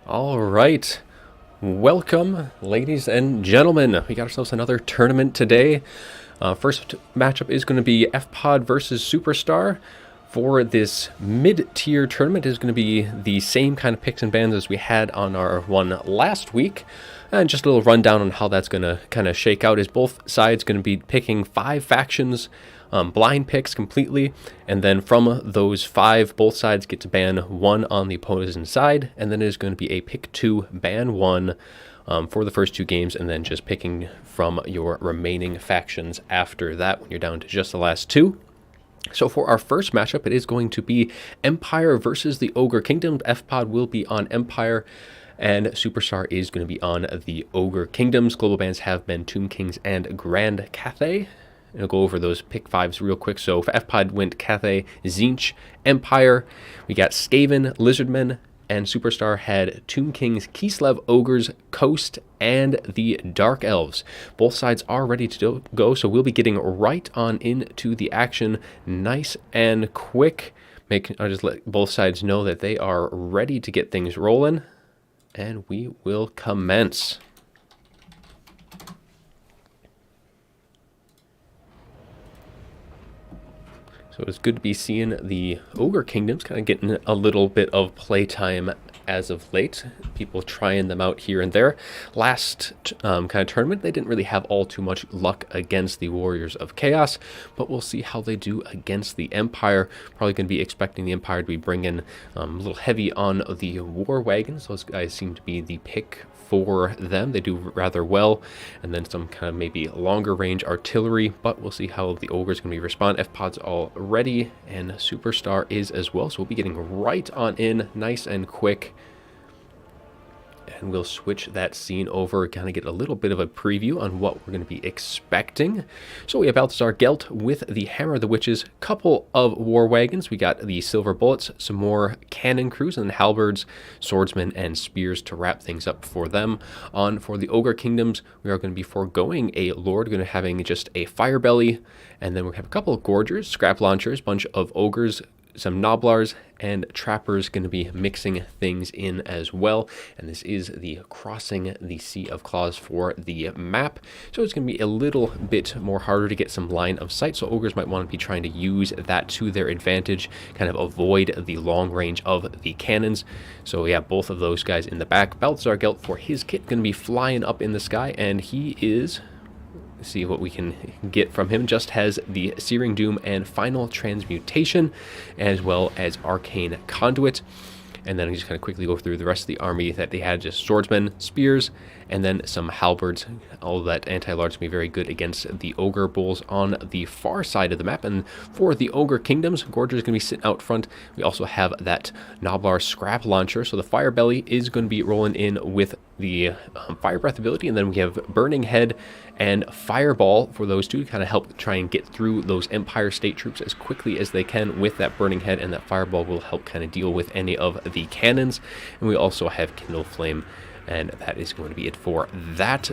All right. Welcome, ladies and gentlemen. We got ourselves another tournament today. First matchup is going to be FPOD versus Superstar. For this mid-tier tournament is going to be the same kind of picks and bans as we had on our one last week. And just a little rundown on how that's going to kind of shake out is both sides going to be picking 5 factions, blind picks completely, and then from those 5, both sides get to ban 1 on the opposing side, and then there's going to be a pick 2, ban 1 for the first 2 games, and then just picking from your remaining factions after that when you're down to just the last 2. So for our first matchup, it is going to be Empire versus the Ogre Kingdom. FPOD will be on Empire, and Superstar is going to be on the Ogre Kingdoms. Global bans have been Tomb Kings and Grand Cathay. I'll go over those pick 5s real quick. So for FPOD went Cathay, Tzeentch, Empire. We got Skaven, Lizardmen, and Superstar had Tomb Kings, Kislev, Ogres, Coast, and the Dark Elves. Both sides are ready to go, so we'll be getting right on into the action nice and quick. I'll just let both sides know that they are ready to get things rolling, and we will commence. So it's good to be seeing the Ogre Kingdoms kind of getting a little bit of playtime as of late. People trying them out here and there. Last kind of tournament, they didn't really have all too much luck against the Warriors of Chaos, but we'll see how they do against the Empire. Probably going to be expecting the Empire to be bringing a little heavy on the war wagons. Those guys seem to be the pick for them. They do rather well, and then some kind of maybe longer range artillery, but we'll see how the Ogre's going to be respond. FPOD's all ready, and Superstar is as well, so we'll be getting right on in nice and quick. And we'll switch that scene over, kind of get a little bit of a preview on what we're going to be expecting. So we have Balthazar Gelt with the Hammer of the Witches, couple of war wagons. We got the Silver Bullets, some more cannon crews, and halberds, swordsmen, and spears to wrap things up for them. On for the Ogre Kingdoms, we are going to be foregoing a Lord, going to having just a Fire Belly, and then we have a couple of Gorgers, Scrap Launchers, bunch of Ogres, some Noblars, and Trappers going to be mixing things in as well. And this is the crossing the Sea of Claws for the map. So it's going to be a little bit more harder to get some line of sight. So Ogres might want to be trying to use that to their advantage, kind of avoid the long range of the cannons. So yeah, both of those guys in the back. Balthazar Gelt for his kit going to be flying up in the sky, and he is... see what we can get from him. Just has the Searing Doom and Final Transmutation, as well as Arcane Conduit. And then I'm just going to quickly go through the rest of the army that they had: just swordsmen, spears, and then some halberds. All that anti-large can be very good against the Ogre Bulls on the far side of the map. And for the Ogre Kingdoms, Gorger is going to be sitting out front. We also have that Noblar Scrap Launcher. So the Fire Belly is going to be rolling in with the Fire Breath ability. And then we have Burning Head and Fireball for those two to kind of help try and get through those Empire State troops as quickly as they can with that Burning Head, and that Fireball will help kind of deal with any of the cannons. And we also have Kindle Flame, and that is going to be it for that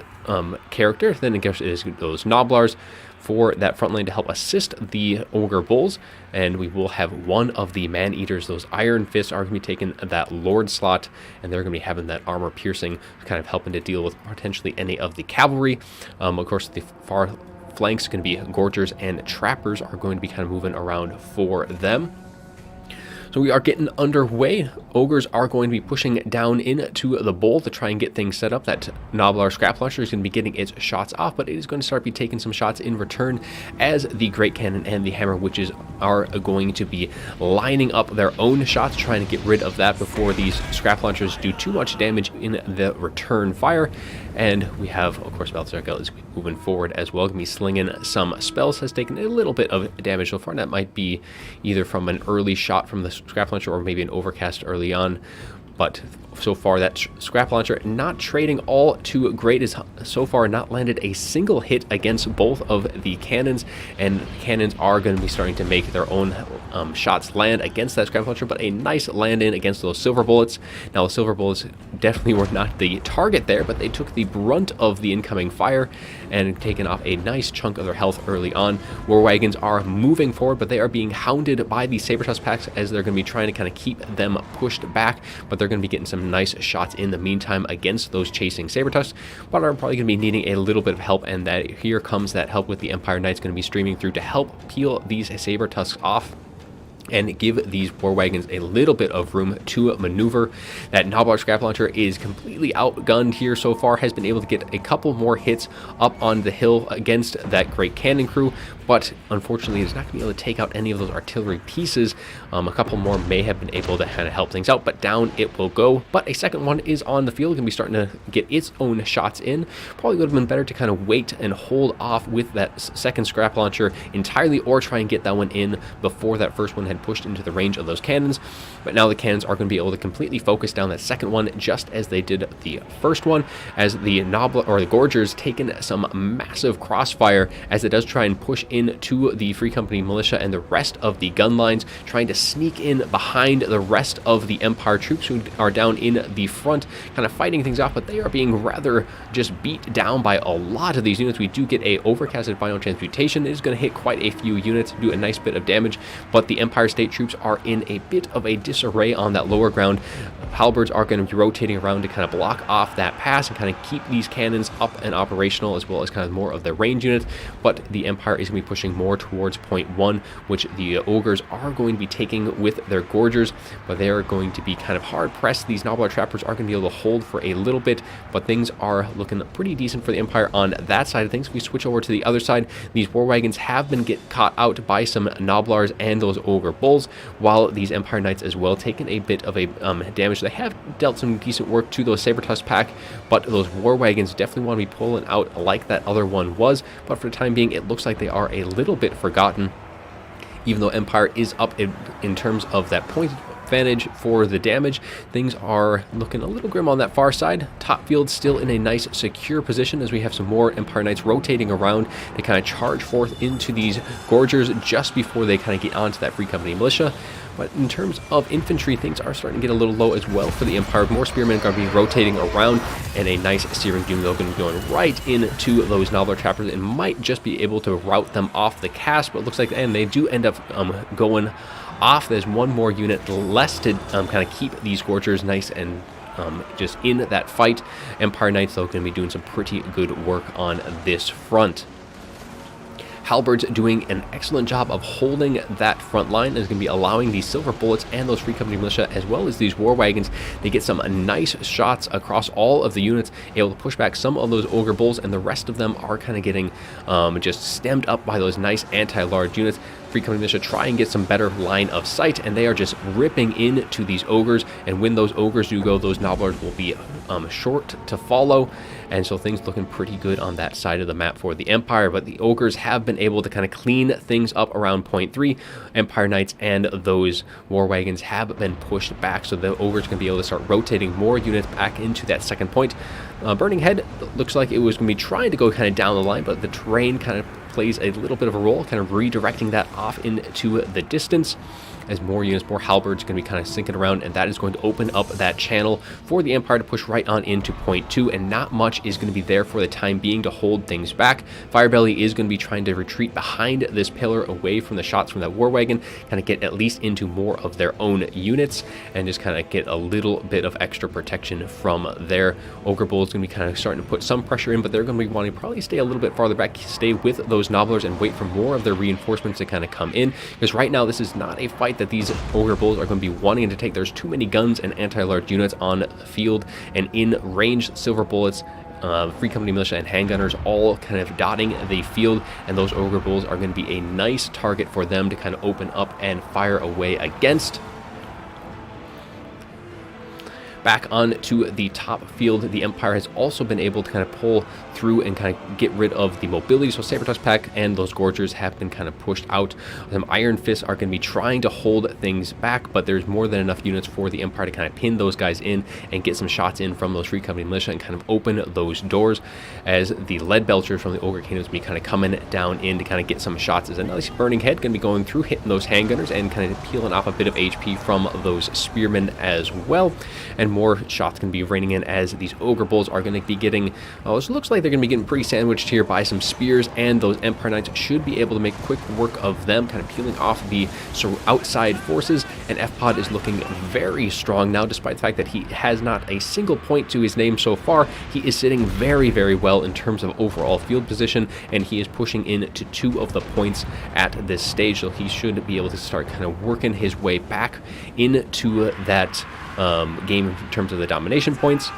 character. Then it is those Noblars for that front lane to help assist the Ogre Bulls, and we will have one of the Man-Eaters. Those Iron Fists are going to be taking that Lord slot, and they're going to be having that armor piercing, kind of helping to deal with potentially any of the cavalry. Of course, the far flanks going to be Gorgers, and Trappers are going to be kind of moving around for them. So we are getting underway. Ogres are going to be pushing down into the bowl to try and get things set up. That Noblar Scrap Launcher is going to be getting its shots off, but it is going to start be taking some shots in return, as the Great Cannon and the Hammer Witches are going to be lining up their own shots, trying to get rid of that before these Scrap Launchers do too much damage in the return fire. And we have, of course, Balthazar Gelt is moving forward as well. Going to be slinging some spells, has taken a little bit of damage so far. And that might be either from an early shot from the Scrap Launcher or maybe an overcast early on. But so far, that Scrap Launcher not trading all too great, is so far not landed a single hit against both of the cannons, and cannons are going to be starting to make their own shots land against that Scrap Launcher, but a nice land in against those Silver Bullets. Now, the Silver Bullets definitely were not the target there, but they took the brunt of the incoming fire and taken off a nice chunk of their health early on. War Wagons are moving forward, but they are being hounded by the Sabertusk packs, as they're going to be trying to kind of keep them pushed back, but they're going to be getting some nice shots in the meantime against those chasing Sabertusks, but are probably going to be needing a little bit of help, and that here comes that help with the Empire Knights going to be streaming through to help peel these Sabertusks off and give these war wagons a little bit of room to maneuver. That Noblar Scrap Launcher is completely outgunned here so far, has been able to get a couple more hits up on the hill against that great cannon crew, but unfortunately is not going to be able to take out any of those artillery pieces. A couple more may have been able to kind of help things out, but down it will go. But a second one is on the field, going to be starting to get its own shots in. Probably would have been better to kind of wait and hold off with that second Scrap Launcher entirely, or try and get that one in before that first one had pushed into the range of those cannons. But now the cannons are going to be able to completely focus down that second one, just as they did the first one, as the Noblar or the Gorgers taken some massive crossfire as it does try and push into the Free Company militia and the rest of the gun lines, trying to sneak in behind the rest of the Empire troops who are down in the front, kind of fighting things off, but they are being rather just beat down by a lot of these units. We do get a overcasted final transmutation. It is going to hit quite a few units, do a nice bit of damage, but the Empire State troops are in a bit of a disarray on that lower ground. Halberds are going to be rotating around to kind of block off that pass and kind of keep these cannons up and operational, as well as kind of more of their range units. But the Empire is going to be pushing more towards point 1, which the Ogres are going to be taking with their Gorgers, but they are going to be kind of hard pressed. These Noblar Trappers are going to be able to hold for a little bit, but things are looking pretty decent for the Empire on that side of things. If we switch over to the other side, these war wagons have been caught out by some Noblars and those Ogre Bulls, while these Empire Knights as well taken a bit of a damage. They have dealt some decent work to those Sabertusk pack, but those war wagons definitely want to be pulling out like that other one was. But for the time being, it looks like they are a little bit forgotten, even though Empire is up in terms of that point advantage for the damage. Things are looking a little grim on that far side. Top field still in a nice secure position, as we have some more Empire Knights rotating around to kind of charge forth into these Gorgers just before they kind of get onto that Free Company militia. But in terms of infantry, things are starting to get a little low as well for the Empire. More spearmen are going to be rotating around, and a nice searing doom though going to be going right into those Noblar Trappers and might just be able to rout them off the cast. But it looks like, and they do end up going off. There's one more unit less to kind of keep these Gorgers nice and just in that fight. Empire Knights though going to be doing some pretty good work on this front. Halberds doing an excellent job of holding that front line, is going to be allowing these Silver Bullets and those Free Company militia, as well as these war wagons, they get some nice shots across all of the units, able to push back some of those Ogre Bulls, and the rest of them are kind of getting just stemmed up by those nice anti-large units. Free Company militia try and get some better line of sight, and they are just ripping into these Ogres, and when those Ogres do go, those Noblars will be short to follow, and so things looking pretty good on that side of the map for the Empire. But the Ogres have been able to kind of clean things up around point 3. Empire Knights and those war wagons have been pushed back, so the Ogres can be able to start rotating more units back into that second point. Burning Head looks like it was going to be trying to go kind of down the line, but the terrain kind of plays a little bit of a role, kind of redirecting that off into the distance, as more units, more halberds going to be kind of sinking around, and that is going to open up that channel for the Empire to push right on into point 2, and not much is going to be there for the time being to hold things back. Firebelly is going to be trying to retreat behind this pillar away from the shots from that war wagon, kind of get at least into more of their own units, and just kind of get a little bit of extra protection from there. Ogre Bull is going to be kind of starting to put some pressure in, but they're going to be wanting to probably stay a little bit farther back, stay with those Nobblers, and wait for more of their reinforcements to kind of come in, because right now this is not a fight that these Ogre Bulls are going to be wanting to take. There's too many guns and anti-large units on the field, and in range, Silver Bullets, Free Company militia, and handgunners all kind of dotting the field, and those Ogre Bulls are going to be a nice target for them to kind of open up and fire away against. Back onto the top field, the Empire has also been able to kind of pull through and kind of get rid of the mobility. So Sabertusk pack and those Gorgers have been kind of pushed out. Some Iron Fists are going to be trying to hold things back, but there's more than enough units for the Empire to kind of pin those guys in and get some shots in from those Free Company militia and kind of open those doors, as the Lead Belchers from the Ogre Kingdoms be kind of coming down in to kind of get some shots. As another Burning Head going to be going through, hitting those handgunners and kind of peeling off a bit of HP from those spearmen as well. And more shots can be raining in, as these Ogre Bulls are going to be getting, it looks like they're going to be getting pretty sandwiched here by some spears, and those Empire Knights should be able to make quick work of them, kind of peeling off the outside forces, and F-Pod is looking very strong now, despite the fact that he has not a single point to his name so far. He is sitting very, very well in terms of overall field position, and he is pushing in to 2 of the points at this stage, so he should be able to start kind of working his way back into that game in terms of the domination points,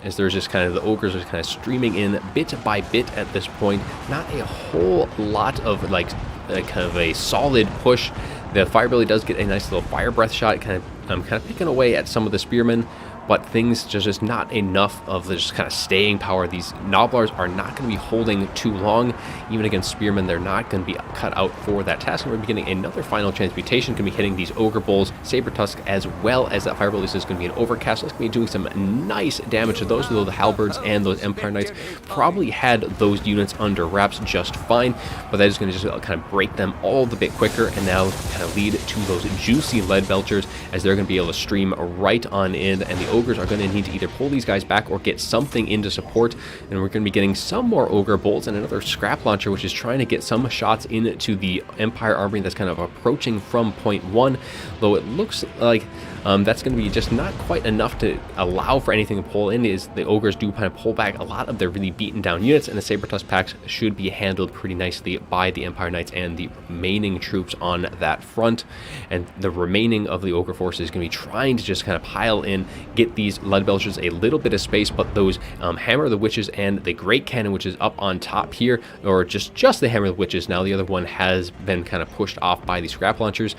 as there's just kind of the ogres are kind of streaming in bit by bit at this point. Not a whole lot of like kind of a solid push. The Firebelly does get a nice little fire breath shot, kind of picking away at some of the spearmen, but things just not enough of the just kind of staying power. These Nobblers are not going to be holding too long. Even against spearmen, they're not going to be cut out for that task. And we're getting another final transmutation, going to be hitting these Ogre Bulls, Saber Tusk, as well as that Fireball. This is going to be an overcast. So it's going to be doing some nice damage to those, though the Halberds and those Empire Knights probably had those units under wraps just fine, but that is going to just kind of break them all the bit quicker, and now kind of lead to those juicy Lead Belchers, as they're going to be able to stream right on in, and the Ogres are going to need to either pull these guys back or get something into support. And we're going to be getting some more Ogre Bolts and another Scrap Launcher, which is trying to get some shots into the Empire army that's kind of approaching from point 1, though it looks like that's going to be just not quite enough to allow for anything to pull in, is the Ogres do kind of pull back a lot of their really beaten down units, and the Saber Tusk packs should be handled pretty nicely by the Empire Knights and the remaining troops on that front. And the remaining of the Ogre forces is going to be trying to just kind of pile in, get these Lead Belchers a little bit of space, but those Hammer of the Witches and the Great Cannon, which is up on top here, or just the Hammer of the Witches, now the other one has been kind of pushed off by the Scrap Launchers,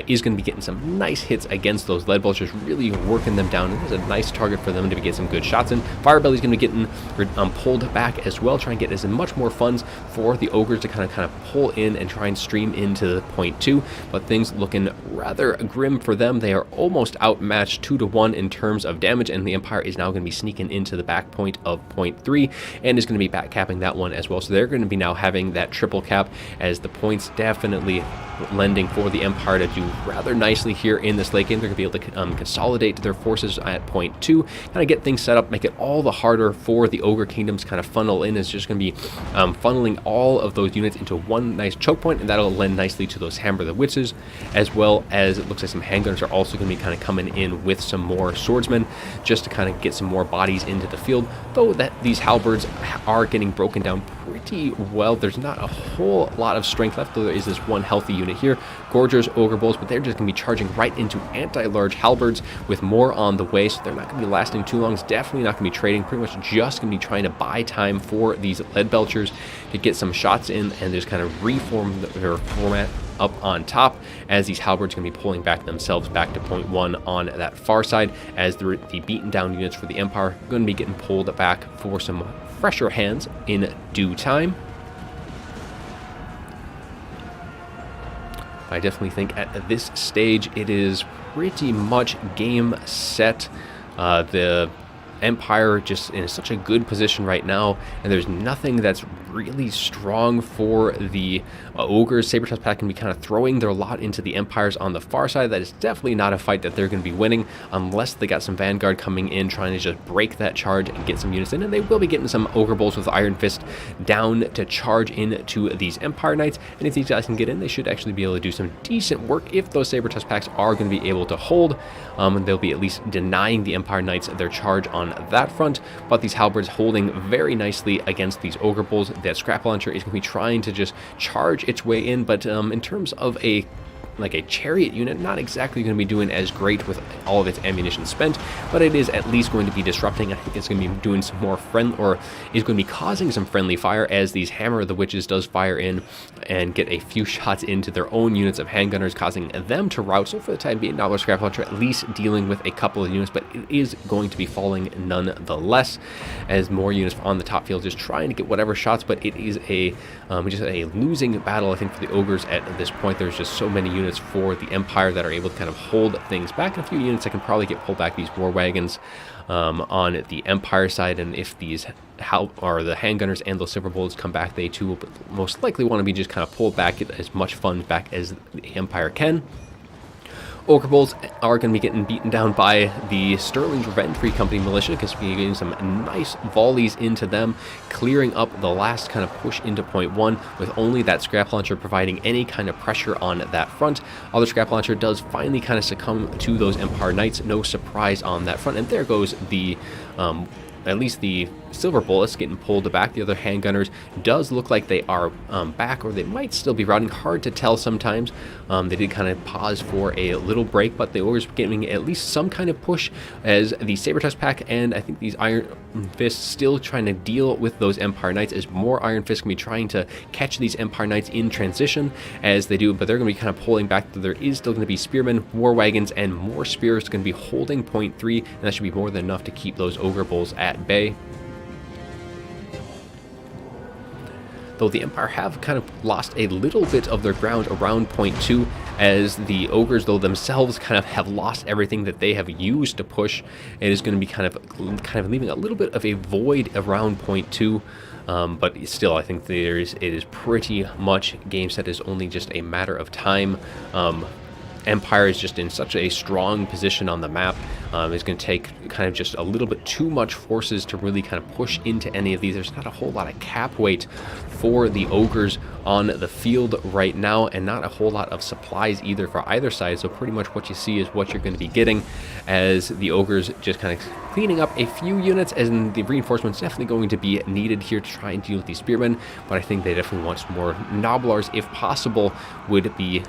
is going to be getting some nice hits against those Lead Belchers, really working them down. It is a nice target for them to get some good shots in. Firebelly's going to be getting pulled back as well, trying to get as much more funds for the Ogres to kind of pull in and try and stream into point 2, but things looking rather grim for them. They are almost outmatched 2-1 in terms of damage, and the Empire is now going to be sneaking into the back point of point 3 and is going to be back capping that one as well. So they're going to be now having that triple cap, as the points definitely lending for the Empire to do rather nicely here in this late game. They're going to be able to consolidate their forces at point 2, kind of get things set up, make it all the harder for the Ogre Kingdoms kind of funnel in. It's just going to be funneling all of those units into one nice choke point, and that'll lend nicely to those Hammer of the Witches, as well as it looks like some handgunners are also going to be kind of coming in with some more swordsmen, just to kind of get some more bodies into the field, though that these halberds are getting broken down pretty well. There's not a whole lot of strength left, though there is this one healthy unit here. Gorgers, Ogre Bulls, but they're just going to be charging right into anti-large halberds with more on the way, so they're not going to be lasting too long. It's definitely not going to be trading, pretty much just going to be trying to buy time for these Lead Belchers to get some shots in and just kind of reform their format up on top, as these halberds are going to be pulling back themselves back to point 1 on that far side, as the beaten down units for the Empire are going to be getting pulled back for some fresher hands in due time. I definitely think at this stage it is pretty much game set. The Empire just in such a good position right now, and there's nothing that's really strong for the Ogres. Saber Tusk pack can be kind of throwing their lot into the Empires on the far side. That is definitely not a fight that they're going to be winning, unless they got some Vanguard coming in trying to just break that charge and get some units in, and they will be getting some Ogre Bulls with Iron Fist down to charge into these Empire Knights, and if these guys can get in, they should actually be able to do some decent work. If those Saber Tusk packs are going to be able to hold, they'll be at least denying the Empire Knights their charge on that front, but these halberds holding very nicely against these Ogre Bulls. That Scrap Launcher is going to be trying to just charge its way in, but in terms of a chariot unit, not exactly going to be doing as great with all of its ammunition spent, but it is at least going to be disrupting. I think it's going to be doing some more is going to be causing some friendly fire, as these Hammer of the Witches does fire in and get a few shots into their own units of handgunners, causing them to rout. So for the time being, Nobbler Scrap Launcher at least dealing with a couple of units, but it is going to be falling nonetheless, as more units on the top field just trying to get whatever shots, but it is just a losing battle, I think, for the Ogres at this point. There's just so many units for the Empire that are able to kind of hold things back, and a few units that can probably get pulled back. These war wagons on the Empire side, and if these the handgunners and those silver bullets come back, they too will most likely want to be just kind of pulled back, get as much funds back as the Empire can. Ogre Bulls are going to be getting beaten down by the Sterling's Revenge Free Company militia because we're getting some nice volleys into them, clearing up the last kind of push into point one with only that scrap launcher providing any kind of pressure on that front. Other scrap launcher does finally kind of succumb to those Empire Knights. No surprise on that front. And there goes the at least the Silver Bullets getting pulled back. The other handgunners does look like they are back, or they might still be routing. Hard to tell sometimes. They did kind of pause for a little break, but they were getting at least some kind of push as the Saber-Tusk pack and I think these Iron Fists still trying to deal with those Empire Knights, as more Iron Fists can be trying to catch these Empire Knights in transition as they do, but they're going to be kind of pulling back. There is still going to be Spearmen, War Wagons, and more Spears going to be holding point 3, and that should be more than enough to keep those Ogre Bulls at bay. Though the Empire have kind of lost a little bit of their ground around point 2, as the Ogres, though themselves kind of have lost everything that they have used to push. It is going to be kind of leaving a little bit of a void around point 2. But still, I think it is pretty much game set. Is only just a matter of time. Empire is just in such a strong position on the map. It's going to take kind of just a little bit too much forces to really kind of push into any of these. There's not a whole lot of cap weight for the Ogres on the field right now, and not a whole lot of supplies either for either side. So pretty much what you see is what you're going to be getting, as the Ogres just kind of cleaning up a few units, and the reinforcements definitely going to be needed here to try and deal with these Spearmen. But I think they definitely want some more Noblars, if possible, would be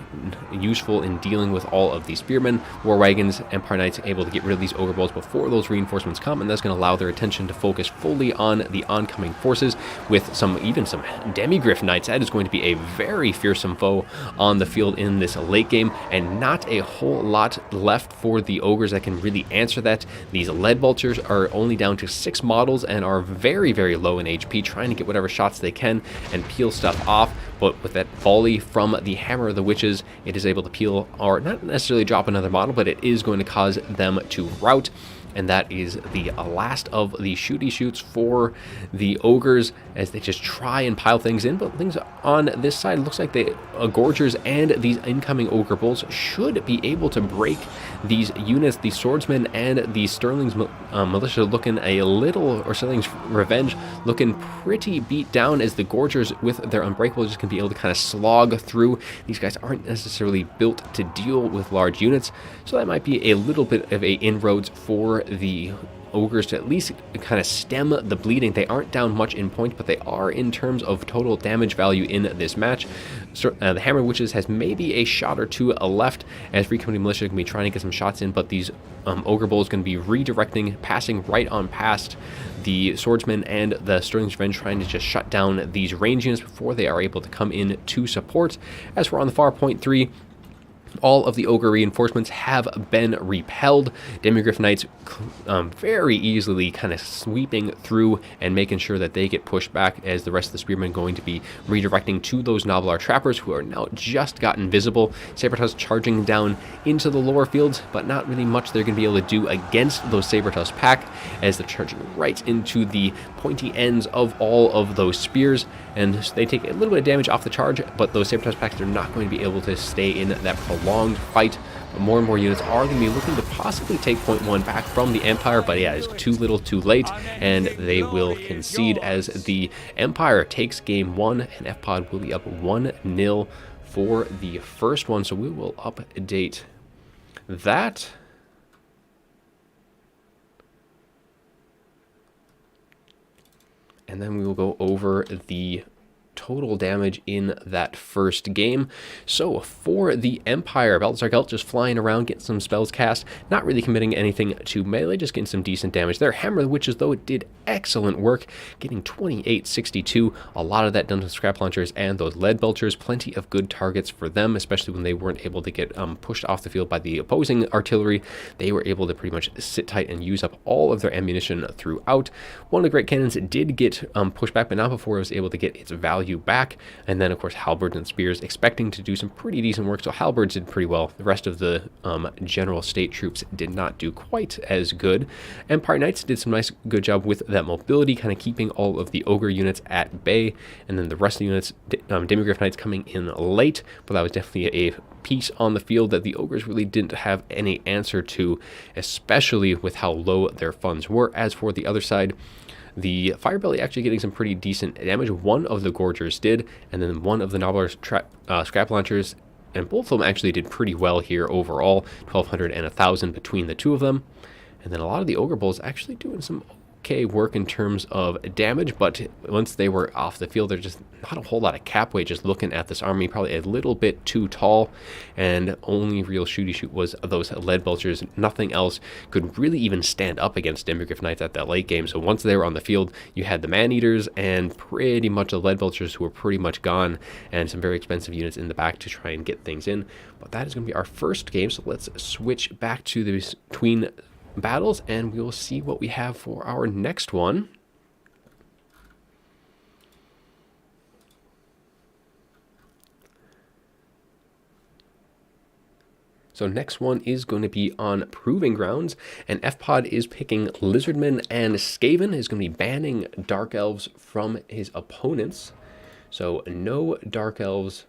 useful in dealing with all of these Spearmen. War Wagons, Empire Knights able to get rid of these Ogre Bulls before those reinforcements come, and that's going to allow their attention to focus fully on the oncoming forces, with even some Demigryph Knights. That is going to be a very fearsome foe on the field in this late game, and not a whole lot left for the Ogres that can really answer that. These Lead Vultures are only down to 6 models and are very, very low in HP, trying to get whatever shots they can and peel stuff off. But with that volley from the Hammer of the Witches, it is able to peel, or not necessarily drop another model, but it is going to cause them to rout. And that is the last of the shooty shoots for the Ogres, as they just try and pile things in. But things on this side, looks like the Gorgers and these incoming Ogre Bulls should be able to break these units. The Swordsmen and the Sterling's militia looking a little, or Sterling's Revenge looking pretty beat down, as the Gorgers with their Unbreakable just can be able to kind of slog through. These guys aren't necessarily built to deal with large units, so that might be a little bit of a inroads for the Ogres to at least kind of stem the bleeding. They aren't down much in points, but they are in terms of total damage value in this match. So, the Hammer Witches has maybe a shot or two left, as Free Company Militia can be trying to get some shots in, but these Ogre Bulls going to be redirecting, passing right on past the Swordsmen and the Sterling's Revenge, trying to just shut down these range units before they are able to come in to support. As we're on the far point 3, all of the Ogre reinforcements have been repelled. Demigryph Knights very easily kind of sweeping through and making sure that they get pushed back, as the rest of the Spearmen going to be redirecting to those Noblar Trappers, who are now just gotten visible. Saber-Tusk charging down into the lower fields, but not really much they're going to be able to do against those Saber-Tusk pack, as they're charging right into the pointy ends of all of those spears, and they take a little bit of damage off the charge, but those Saber-Tusk packs are not going to be able to stay in that prolonged fight. But more and more units are going to be looking to possibly take point 1 back from the Empire, but yeah, it's too little too late, and they will concede as the Empire takes game 1, and FPOD will be up 1-0 for the first one. So we will update that. And then we will go over the total damage in that first game. So for the Empire, Balthazar Gelt just flying around, getting some spells cast, not really committing anything to melee, just getting some decent damage there. Hammer of the Witches, though, it did excellent work, getting 2862, a lot of that done to scrap launchers and those lead belchers. Plenty of good targets for them, especially when they weren't able to get pushed off the field by the opposing artillery. They were able to pretty much sit tight and use up all of their ammunition throughout. One of the great cannons did get pushed back, but not before it was able to get its value back. And then, of course, halberds and spears expecting to do some pretty decent work. So halberds did pretty well. The rest of the general state troops did not do quite as good. Empire Knights did some nice, good job with that mobility, kind of keeping all of the Ogre units at bay. And then the rest of the units, Demigryph Knights coming in late, but that was definitely a piece on the field that the Ogres really didn't have any answer to, especially with how low their funds were. As for the other side, the Firebelly actually getting some pretty decent damage. One of the Gorgers did, and then one of the Nobbler's Scrap Launchers, and both of them actually did pretty well here overall, 1,200 and 1,000 between the two of them. And then a lot of the Ogre Bulls actually doing some okay work in terms of damage, but once they were off the field, there's just not a whole lot of cap weight just looking at this army. Probably a little bit too tall, and only real shooty shoot was those lead belchers. Nothing else could really even stand up against Immergriff Knights at that late game. So once they were on the field, you had the man-eaters and pretty much the lead belchers who were pretty much gone, and some very expensive units in the back to try and get things in. But that is going to be our first game, so let's switch back to the between battles, and we will see what we have for our next one. So next one is going to be on Proving Grounds, and FPOD is picking Lizardmen, and Skaven is going to be banning Dark Elves from his opponents. So no Dark Elves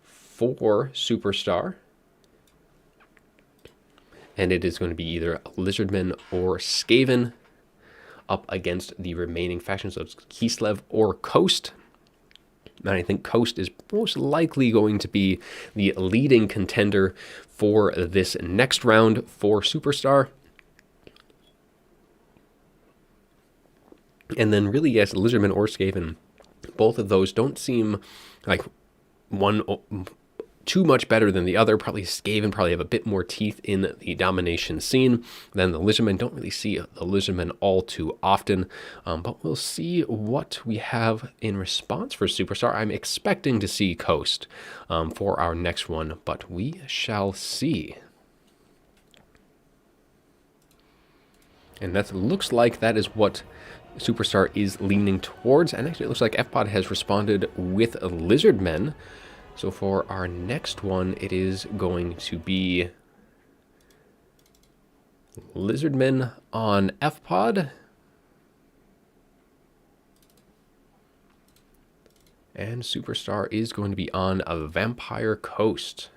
for Superstar. And it is going to be either Lizardmen or Skaven up against the remaining factions of Kislev or Coast. And I think Coast is most likely going to be the leading contender for this next round for Superstar. And then really, yes, Lizardmen or Skaven, both of those don't seem like one too much better than the other. Probably Skaven probably have a bit more teeth in the domination scene than the Lizardmen. Don't really see the Lizardmen all too often, but we'll see what we have in response for Superstar. I'm expecting to see Coast for our next one, but we shall see. And that looks like that is what Superstar is leaning towards, and actually it looks like FPOD has responded with Lizardmen. So for our next one, it is going to be Lizardmen on FPOD. And Superstar is going to be on a Vampire Coast.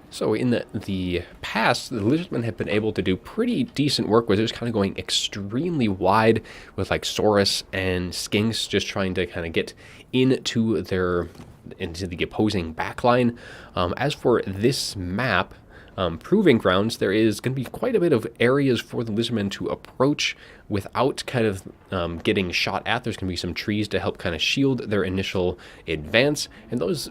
So in the past, the Lizardmen have been able to do pretty decent work with just kind of going extremely wide with like Saurus and Skinks just trying to kind of get into the opposing backline. As for this map, Proving Grounds, there is going to be quite a bit of areas for the Lizardmen to approach without kind of getting shot at. There's going to be some trees to help kind of shield their initial advance, and those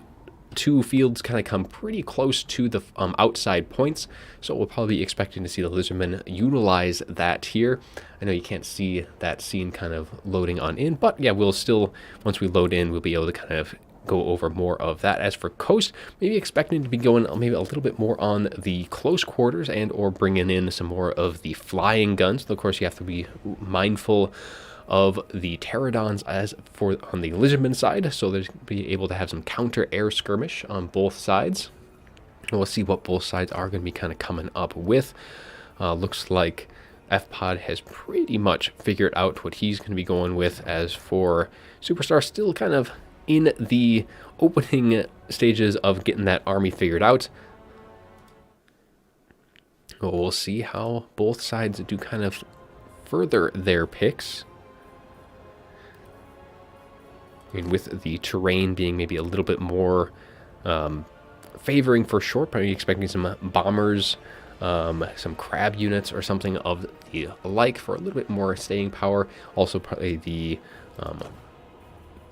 two fields kind of come pretty close to the outside points, so we'll probably be expecting to see the Lizardmen utilize that here. I know you can't see that scene kind of loading on in, but yeah, we'll still, once we load in, we'll be able to kind of go over more of that. As for Coast, maybe expecting to be going maybe a little bit more on the close quarters and or bringing in some more of the flying guns. Of course, you have to be mindful of the pterodons as for on the Lizardman side, so there's be able to have some counter air skirmish on both sides. And we'll see what both sides are going to be kind of coming up with. Looks like FPOD has pretty much figured out what he's going to be going with. As for Superstar, still kind of in the opening stages of getting that army figured out. We'll see how both sides do kind of further their picks. I mean, with the terrain being maybe a little bit more favoring for short, probably expecting some bombers, some crab units or something of the like for a little bit more staying power. Also probably the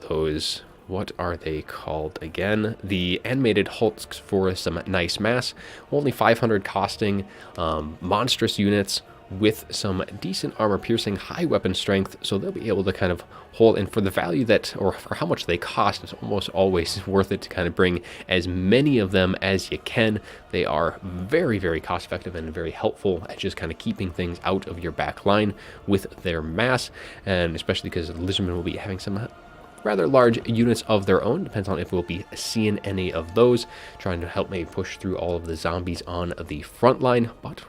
those, what are they called again? The animated hulks for some nice mass. Only 500 costing, monstrous units with some decent armor piercing, high weapon strength, so they'll be able to kind of hold, and for the value that, or for how much they cost, it's almost always worth it to kind of bring as many of them as you can. They are very, very cost effective and very helpful at just kind of keeping things out of your back line with their mass, and especially because the Lizardmen will be having some rather large units of their own. Depends on if we'll be seeing any of those, trying to help maybe push through all of the zombies on the front line. But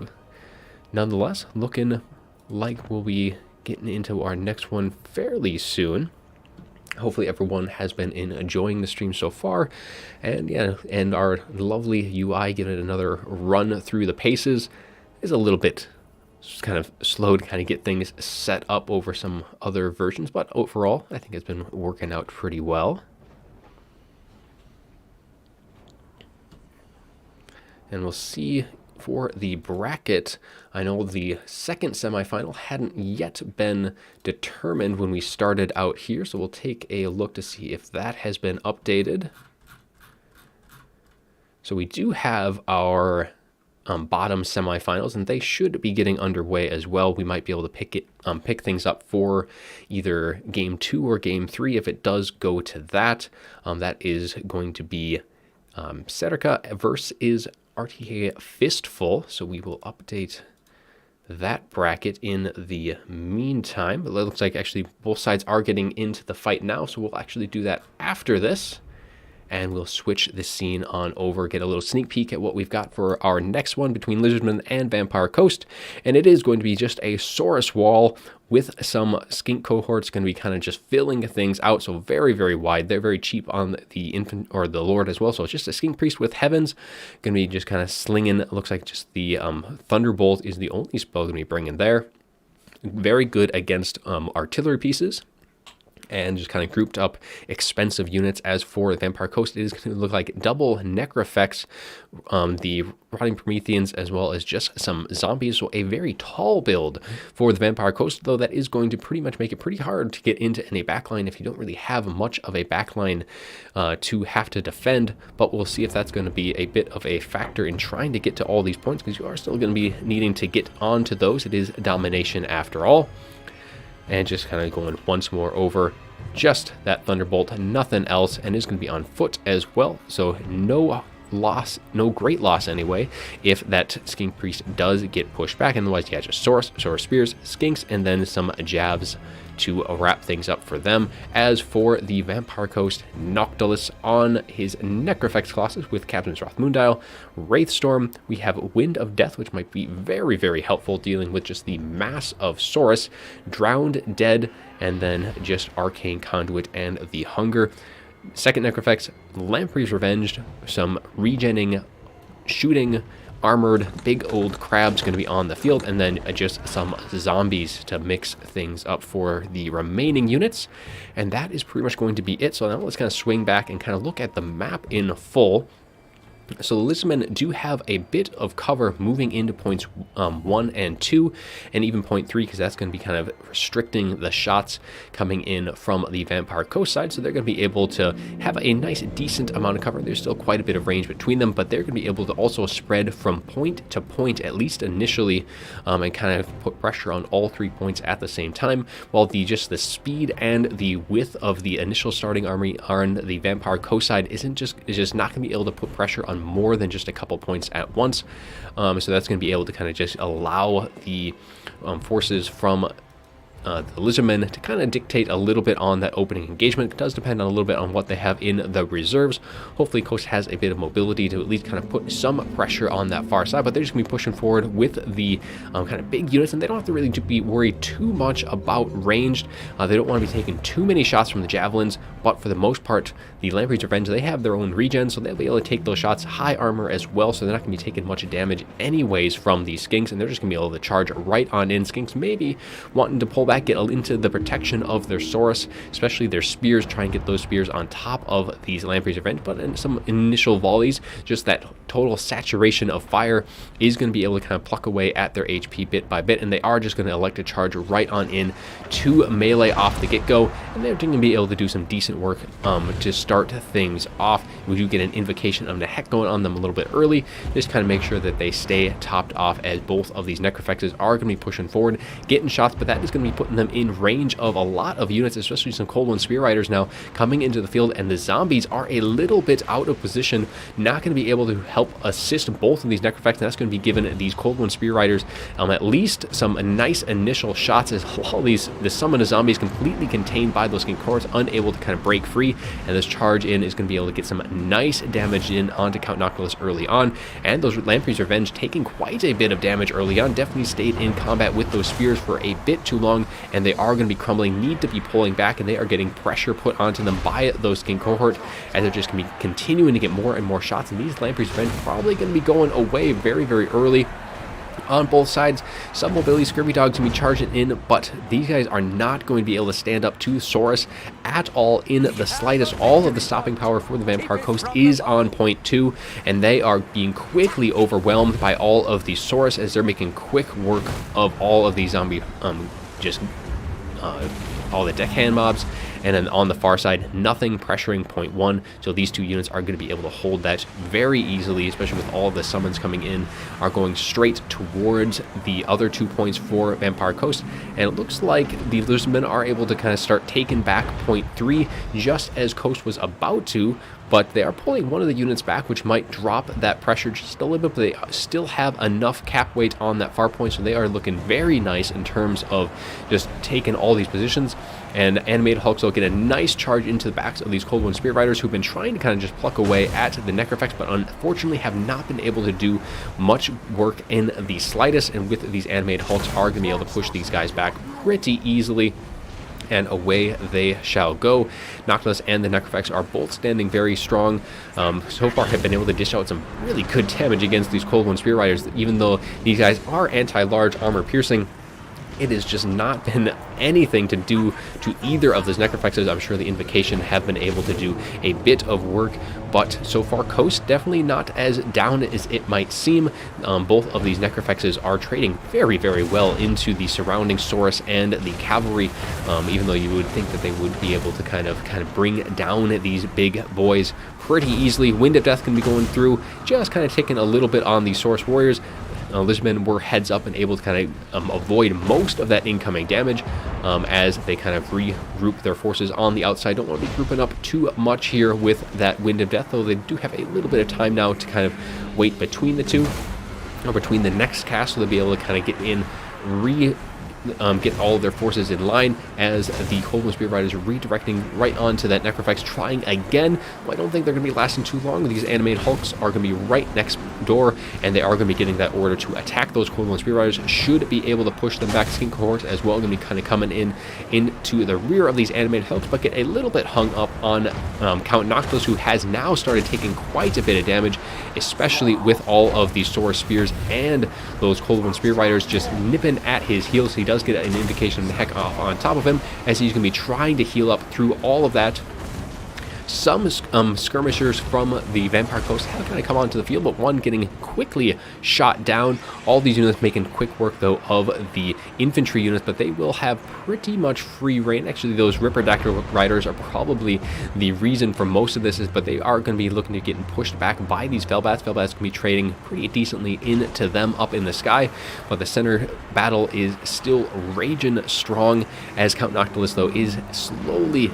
nonetheless, looking like we'll be getting into our next one fairly soon. Hopefully everyone has been enjoying the stream so far, and yeah, and our lovely UI giving it another run through the paces is a little bit kind of slow to kind of get things set up over some other versions, but overall I think it's been working out pretty well. And we'll see for the bracket. I know the second semifinal hadn't yet been determined when we started out here, so we'll take a look to see if that has been updated. So we do have our bottom semifinals, and they should be getting underway as well. We might be able to pick things up for either game 2 or game 3 if it does go to that. That is going to be Serica versus RTA Fistful, so we will update that bracket in the meantime. But it looks like actually both sides are getting into the fight now, so we'll actually do that after this. And we'll switch the scene on over, get a little sneak peek at what we've got for our next one between Lizardman and Vampire Coast. And it is going to be just a Saurus wall with some skink cohorts, going to be kind of just filling things out. So very, very wide. They're very cheap on the infant or the Lord as well. So it's just a skink priest with heavens. Going to be just kind of slinging. It looks like just the Thunderbolt is the only spell going to be bringing there. Very good against artillery pieces. And just kind of grouped up expensive units. As for Vampire Coast, it is going to look like double Necrofex, the Rotting Prometheans, as well as just some zombies. So a very tall build for the Vampire Coast, though that is going to pretty much make it pretty hard to get into any backline if you don't really have much of a backline to have to defend. But we'll see if that's going to be a bit of a factor in trying to get to all these points, because you are still going to be needing to get onto those. It is Domination after all. And just kind of going once more over just that Thunderbolt, nothing else, and is going to be on foot as well. So no loss, no great loss anyway, if that Skink Priest does get pushed back. Otherwise, yeah, just Saurus Spears, Skinks, and then some jabs to wrap things up for them. As for the Vampire Coast, Noctilus on his Necrofex classes with Captain's Wrath Moondial, Wraithstorm, we have Wind of Death, which might be very, very helpful dealing with just the mass of Saurus, Drowned Dead, and then just Arcane Conduit and the Hunger. Second Necrofex, Lamprey's Revenged, some regenning, shooting, armored big old crabs going to be on the field, and then just some zombies to mix things up for the remaining units. And that is pretty much going to be it. So now let's kind of swing back and kind of look at the map in full. So the Lizardmen do have a bit of cover moving into points 1 and 2, and even point 3, because that's going to be kind of restricting the shots coming in from the Vampire Coast side. So they're going to be able to have a nice, decent amount of cover. There's still quite a bit of range between them, but they're going to be able to also spread from point to point, at least initially, and kind of put pressure on all 3 points at the same time, while just the speed and the width of the initial starting army on the Vampire Coast side is just not going to be able to put pressure on more than just a couple points at once. So that's going to be able to kind of just allow the forces from the Lizardmen to kind of dictate a little bit on that opening engagement. It does depend on a little bit on what they have in the reserves. Hopefully Coast has a bit of mobility to at least kind of put some pressure on that far side, but they're just going to be pushing forward with the kind of big units, and they don't have to really be worried too much about ranged. They don't want to be taking too many shots from the javelins, but for the most part, the Lamprey's Revenge, they have their own regen, so they'll be able to take those shots. High armor as well, so they're not going to be taking much damage anyways from these Skinks, and they're just going to be able to charge right on in. Skinks maybe wanting to pull back, get into the protection of their Saurus, especially their spears, try and get those spears on top of these Lamprey's Revenge. But in some initial volleys, just that total saturation of fire is going to be able to kind of pluck away at their HP bit by bit, and they are just going to elect to charge right on in to melee off the get-go, and they're going to be able to do some decent work to start things off. We do get an invocation of the heck going on them a little bit early, just kind of make sure that they stay topped off, as both of these Necrofexes are going to be pushing forward, getting shots, but that is going to be putting them in range of a lot of units, especially some Cold One Spear Riders now coming into the field, and the zombies are a little bit out of position, not going to be able to help assist both of these Necrophects, and that's going to be giving these Cold One Spear Riders at least some nice initial shots, as all the summon of zombies completely contained by those Kinkors, unable to kind of break free, and this charge in is going to be able to get some nice damage in onto Count Noctilus early on, and those Lamprey's Revenge taking quite a bit of damage early on, definitely stayed in combat with those spears for a bit too long, and they are going to be crumbling, need to be pulling back, and they are getting pressure put onto them by those King Cohort, as they're just going to be continuing to get more and more shots, and these Lamprey's Revenge probably going to be going away very, very early on both sides. Some mobility Scurvy Dogs can be charging in, but these guys are not going to be able to stand up to Saurus at all in the slightest. All of the stopping power for the Vampire Coast is on point 2, and they are being quickly overwhelmed by all of these Saurus, as they're making quick work of all of these zombie, all the deckhand mobs. And then on the far side, nothing pressuring point 1, so these two units are going to be able to hold that very easily, especially with all of the summons coming in, are going straight towards the other 2 points for Vampire Coast, and it looks like the Lizardmen are able to kind of start taking back point 3 just as Coast was about to, but they are pulling one of the units back, which might drop that pressure just a little bit, but they still have enough cap weight on that far point, so they are looking very nice in terms of just taking all these positions. And Animated Hulks will get a nice charge into the backs of these Cold One Spear Riders, who've been trying to kind of just pluck away at the Necrophects, but unfortunately have not been able to do much work in the slightest, and with these Animated Hulks are going to be able to push these guys back pretty easily, and away they shall go. Noctilus and the Necrophects are both standing very strong. So far have been able to dish out some really good damage against these Cold One Spear Riders, even though these guys are anti-large armor piercing. It has just not been anything to do to either of those Necrophexes. I'm sure the Invocation have been able to do a bit of work, but so far Coast definitely not as down as it might seem. Both of these Necrophexes are trading very, very well into the surrounding Saurus and the cavalry, even though you would think that they would be able to kind of bring down these big boys pretty easily. Wind of Death can be going through, just kind of taking a little bit on the Saurus warriors. Lizardmen were heads up and able to kind of avoid most of that incoming damage as they kind of regroup their forces on the outside. Don't want to be grouping up too much here with that Wind of Death, though they do have a little bit of time now to kind of wait between the two, or between the next cast, so they'll be able to kind of get in, get all of their forces in line as the Cold One Spear Riders are redirecting right onto that Necrophects, trying again. Well, I don't think they're going to be lasting too long. These Animated Hulks are going to be right next door, and they are going to be getting that order to attack those Cold One Spear Riders. Should be able to push them back. Skin Cohorts as well, going to be kind of coming into the rear of these Animated Hulks, but get a little bit hung up on Count Noctilus, who has now started taking quite a bit of damage, especially with all of these Saurus Spears and those Cold One Spear Riders just nipping at his heels. He does get an indication of the heck off on top of him, as he's going to be trying to heal up through all of that. Some skirmishers from the Vampire Coast have kind of come onto the field, but one getting quickly shot down. All these units making quick work, though, of the infantry units, but they will have pretty much free reign. Actually, those Ripperdactyl Riders are probably the reason for most of this, but they are going to be looking to get pushed back by these Felbats. Felbats can be trading pretty decently into them up in the sky, but the center battle is still raging strong, as Count Noctilus, though, is slowly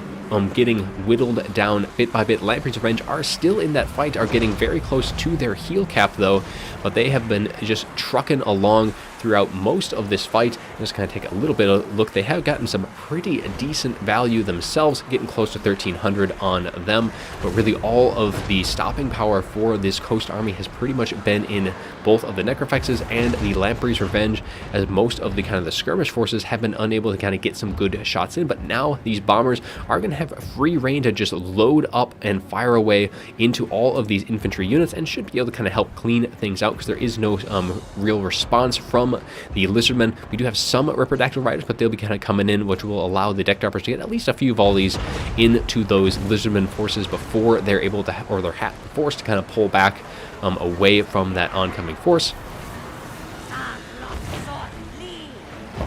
getting whittled down bit by bit. Lamprey's Revenge are still in that fight, are getting very close to their heal cap, though, but they have been just trucking along throughout most of this fight. Just kind of take a little bit of a look. They have gotten some pretty decent value themselves, getting close to 1,300 on them, but really all of the stopping power for this Coast army has pretty much been in both of the Necrophexes and the Lamprey's Revenge, as most of the kind of the skirmish forces have been unable to kind of get some good shots in. But now these bombers are going to have free reign to just load up and fire away into all of these infantry units, and should be able to kind of help clean things out, because there is no real response from the Lizardmen. We do have some Ripperdactyl Riders, but they'll be kind of coming in, which will allow the Deck Droppers to get at least a few volleys into those Lizardmen forces before they're able to, or they're forced to kind of pull back away from that oncoming force.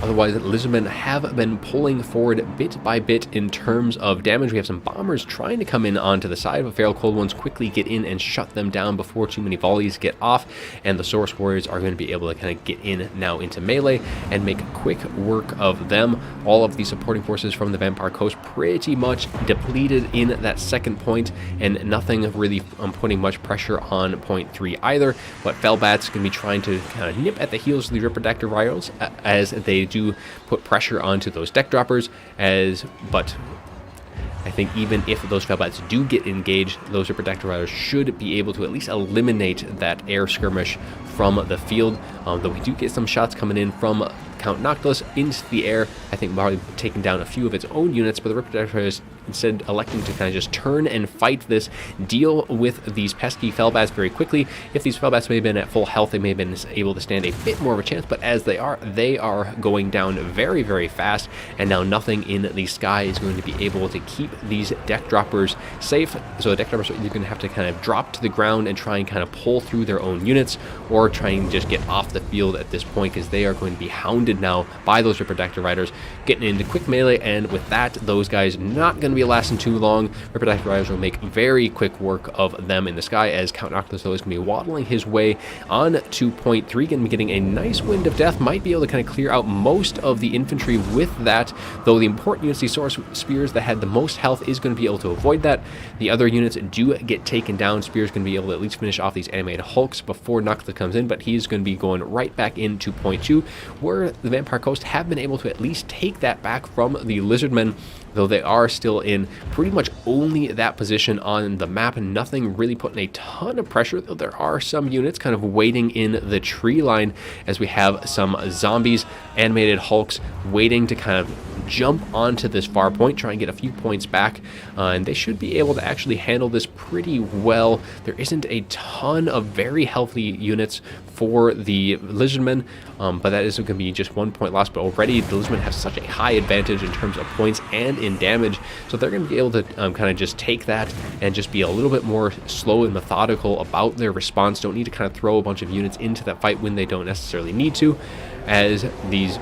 Otherwise, Lizardmen have been pulling forward bit by bit in terms of damage. We have some bombers trying to come in onto the side, but Feral Cold Ones quickly get in and shut them down before too many volleys get off, and the Source Warriors are going to be able to kind of get in now into melee and make quick work of them. All of the supporting forces from the Vampire Coast pretty much depleted in that second point, and nothing really putting much pressure on point 3 either, but Felbat's going to be trying to kind of nip at the heels of the Ripper Rhinos as they do put pressure onto those deck droppers, but I think even if those Felbats do get engaged, those Ripper should be able to at least eliminate that air skirmish from the field. Though we do get some shots coming in from Count Noctilus into the air, I think probably taking down a few of its own units, but the Ripper is instead electing to kind of just turn and fight this, deal with these pesky Felbats very quickly. If these Felbats may have been at full health, they may have been able to stand a bit more of a chance, but as they are going down very, very fast, and now nothing in the sky is going to be able to keep these deck droppers safe. So the deck droppers are either going to have to kind of drop to the ground and try and kind of pull through their own units, or try and just get off the field at this point, because they are going to be hounded now by those Ripper Riders, getting into quick melee, and with that, those guys not going to be lasting too long. Ripper Riders will make very quick work of them in the sky, as Count Noctilus though is going to be waddling his way on to point 3, going to be getting a nice Wind of Death, might be able to kind of clear out most of the infantry with that, though the important units, the Source Spears that had the most health, is going to be able to avoid that. The other units do get taken down. Spears going to be able to at least finish off these animated Hulks before Noctilus comes in, but he's going to be going right back into point 2, where the Vampire Coast have been able to at least take that back from the Lizardmen, though they are still in pretty much only that position on the map, and nothing really putting a ton of pressure, though there are some units kind of waiting in the tree line, as we have some zombies, animated Hulks, waiting to kind of jump onto this far point, try and get a few points back, and they should be able to actually handle this pretty well. There isn't a ton of very healthy units for the Lizardmen, but that is going to be just 1 point lost, but already the Lizardmen have such a high advantage in terms of points and in damage, so they're going to be able to kind of just take that and just be a little bit more slow and methodical about their response. Don't need to kind of throw a bunch of units into that fight when they don't necessarily need to, as these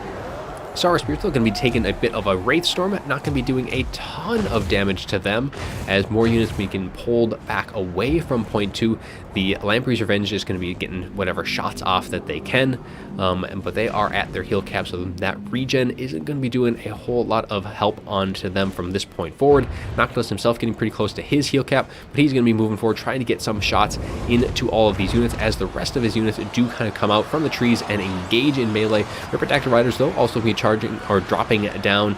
Star Spears still going to be taking a bit of a Wraith Storm, not going to be doing a ton of damage to them, as more units be getting pulled back away from point 2. The Lamprey's Revenge is going to be getting whatever shots off that they can, but they are at their heal cap, so that regen isn't going to be doing a whole lot of help onto them from this point forward. Noctilus himself getting pretty close to his heal cap, but he's going to be moving forward, trying to get some shots into all of these units, as the rest of his units do kind of come out from the trees and engage in melee. Ripper Riders, though, also be charging or dropping down,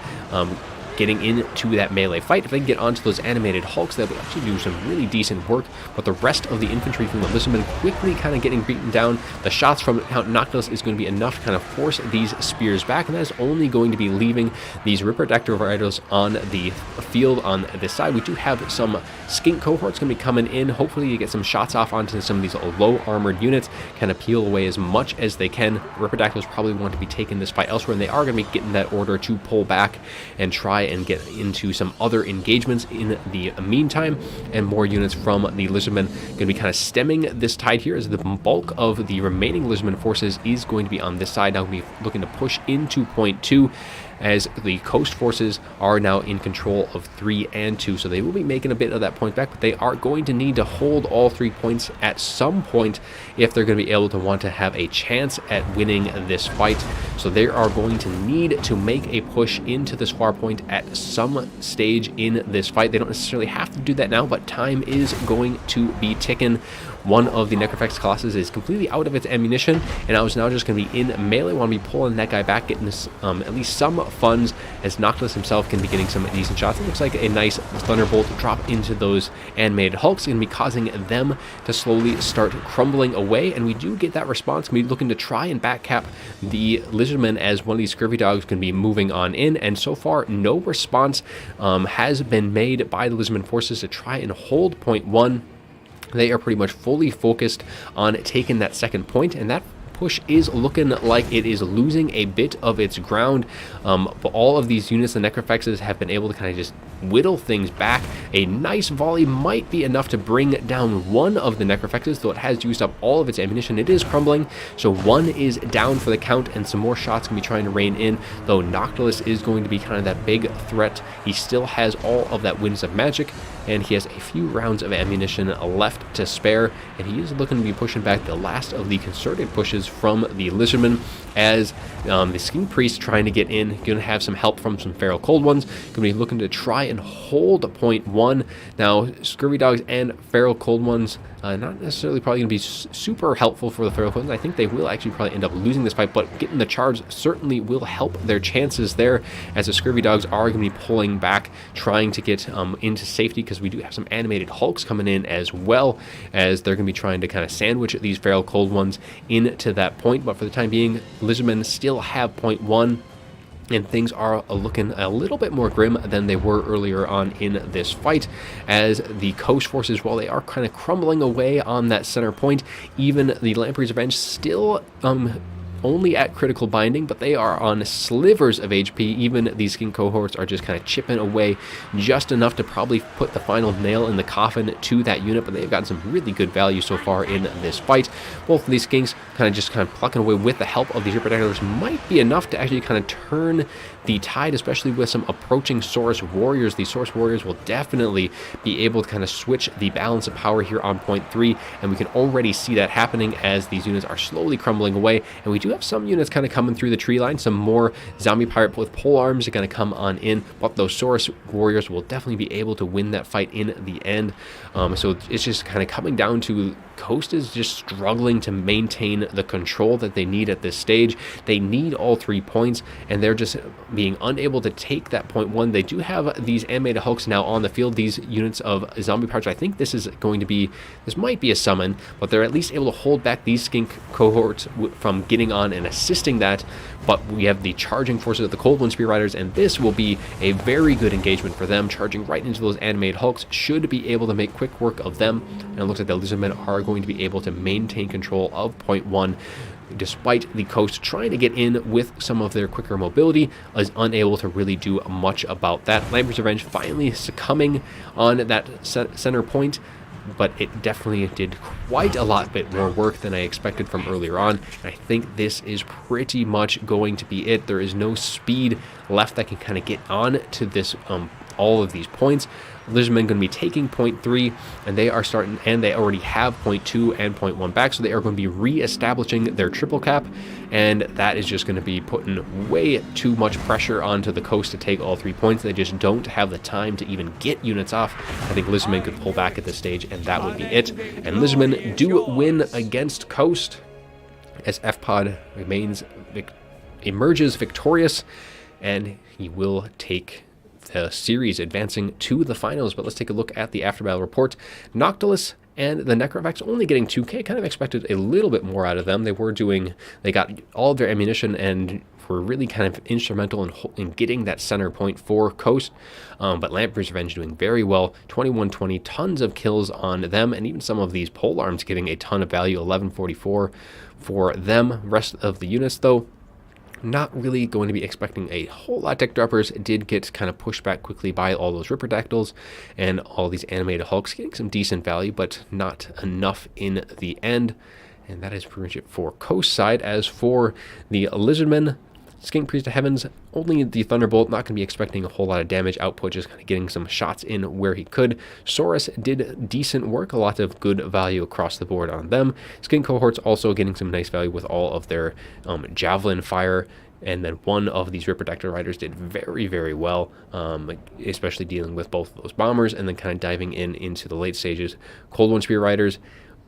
getting into that melee fight. If they can get onto those animated Hulks, they'll actually do some really decent work, but the rest of the infantry from the Lizardmen quickly kind of getting beaten down. The shots from Count Noctilus is going to be enough to kind of force these spears back, and that is only going to be leaving these Ripper Riders on the field on this side. We do have some Skink cohorts going to be coming in, hopefully to get some shots off onto some of these low armored units, kind of peel away as much as they can. Ripper probably want to be taking this fight elsewhere, and they are going to be getting that order to pull back and try and get into some other engagements in the meantime, and more units from the Lizardmen going to be kind of stemming this tide here, as the bulk of the remaining Lizardmen forces is going to be on this side. Now we'll be looking to push into point 2, as the coast forces are now in control of 3 and 2, so they will be making a bit of that point back, but they are going to need to hold all 3 points at some point if they're going to be able to want to have a chance at winning this fight. So they are going to need to make a push into this far point at some stage in this fight. They don't necessarily have to do that now, but time is going to be ticking. One of the Necrofex Colossus is completely out of its ammunition, and I was now just going to be in melee. Want to be pulling that guy back, getting this at least some funds, as Noctilus himself can be getting some decent shots. It looks like a nice Thunderbolt drop into those animated Hulks, going to be causing them to slowly start crumbling away, and we do get that response. We're looking to try and backcap the Lizardmen, as one of these Scurvy Dogs can be moving on in, and so far no response has been made by the Lizardmen forces to try and hold point 1. They are pretty much fully focused on taking that second point, and that push is looking like it is losing a bit of its ground. But all of these units, the Necrofexes, have been able to kind of just whittle things back. A nice volley might be enough to bring down one of the Necrofexes, though it has used up all of its ammunition. It is crumbling, so one is down for the count, and some more shots can be trying to rain in, though Noctilus is going to be kind of that big threat. He still has all of that Winds of Magic, and he has a few rounds of ammunition left to spare, and he is looking to be pushing back the last of the concerted pushes from the Lizardmen, as the Skin Priest trying to get in, going to have some help from some Feral Cold Ones, going to be looking to try and hold point 1. Now, Scurvy Dogs and Feral Cold Ones, not necessarily probably going to be super helpful for the Feral Cold Ones. I think they will actually probably end up losing this fight, but getting the charge certainly will help their chances there, as the Scurvy Dogs are going to be pulling back, trying to get into safety, because we do have some animated Hulks coming in, as well as they're going to be trying to kind of sandwich these Feral Cold Ones into that point. But for the time being, Lizardmen still have point 1, and things are looking a little bit more grim than they were earlier on in this fight, as the Coast forces, while they are kind of crumbling away on that center point, even the Lamprey's Revenge still only at critical binding, but they are on slivers of HP. Even these Skin cohorts are just kind of chipping away just enough to probably put the final nail in the coffin to that unit, but they've gotten some really good value so far in this fight. Both of these Skinks kind of plucking away with the help of these Ripper Daggers might be enough to actually kind of turn the tide, especially with some approaching Saurus Warriors. These Saurus Warriors will definitely be able to kind of switch the balance of power here on point 3, and we can already see that happening as these units are slowly crumbling away. And we do have some units kind of coming through the tree line. Some more Zombie Pirate with pole arms are going to come on in, but those Saurus Warriors will definitely be able to win that fight in the end. So it's just kind of coming down to Coast is just struggling to maintain the control that they need at this stage. They need all 3 points, and they're just being unable to take that point 1. They do have these animated Hulks now on the field, these units of Zombie Pirates. I think this might be a summon, but they're at least able to hold back these Skink cohorts from getting on and assisting that. But we have the charging forces of the Cold Wind Spear Riders, and this will be a very good engagement for them. Charging right into those animated Hulks should be able to make quick work of them, and it looks like the Lizardmen are going to be able to maintain control of point 1, despite the Coast trying to get in with some of their quicker mobility, is unable to really do much about that. Lamprey's Revenge finally succumbing on that center point, but it definitely did quite a lot bit more work than I expected from earlier on, and I think this is pretty much going to be it. There is no speed left that can kind of get on to this all of these points. Lizardmen going to be taking point 3, and they are starting, and they already have point 2 and point 1 back, so they are going to be re-establishing their triple cap, and that is just going to be putting way too much pressure onto the Coast to take all 3 points. They just don't have the time to even get units off. I think Lizardmen could pull back at this stage, and that would be it. And Lizardmen do win against Coast, as FPOD emerges victorious, and he will take the series, advancing to the finals. But let's take a look at the after battle report. Noctilus and the Necrovex only getting 2k. Kind of expected a little bit more out of them. They got all of their ammunition and were really kind of instrumental in getting that center point for Coast. But Lamprey's Revenge doing very well. 2120, tons of kills on them, and even some of these pole arms getting a ton of value. 1144 for them. Rest of the units, though, not really going to be expecting a whole lot. Deck Droppers did get kind of pushed back quickly by all those Ripperdactyls and all these animated Hulks, getting some decent value, but not enough in the end. And that is pretty much it for Coast side. As for the Lizardmen, Skink Priest of Heavens, only the Thunderbolt, not going to be expecting a whole lot of damage output, just kind of getting some shots in where he could. Saurus did decent work, a lot of good value across the board on them. Skin Cohorts also getting some nice value with all of their Javelin fire. And then one of these Ripperdactyl Riders did very, very well, especially dealing with both of those bombers, and then kind of diving into the late stages. Cold Wind Spear Riders,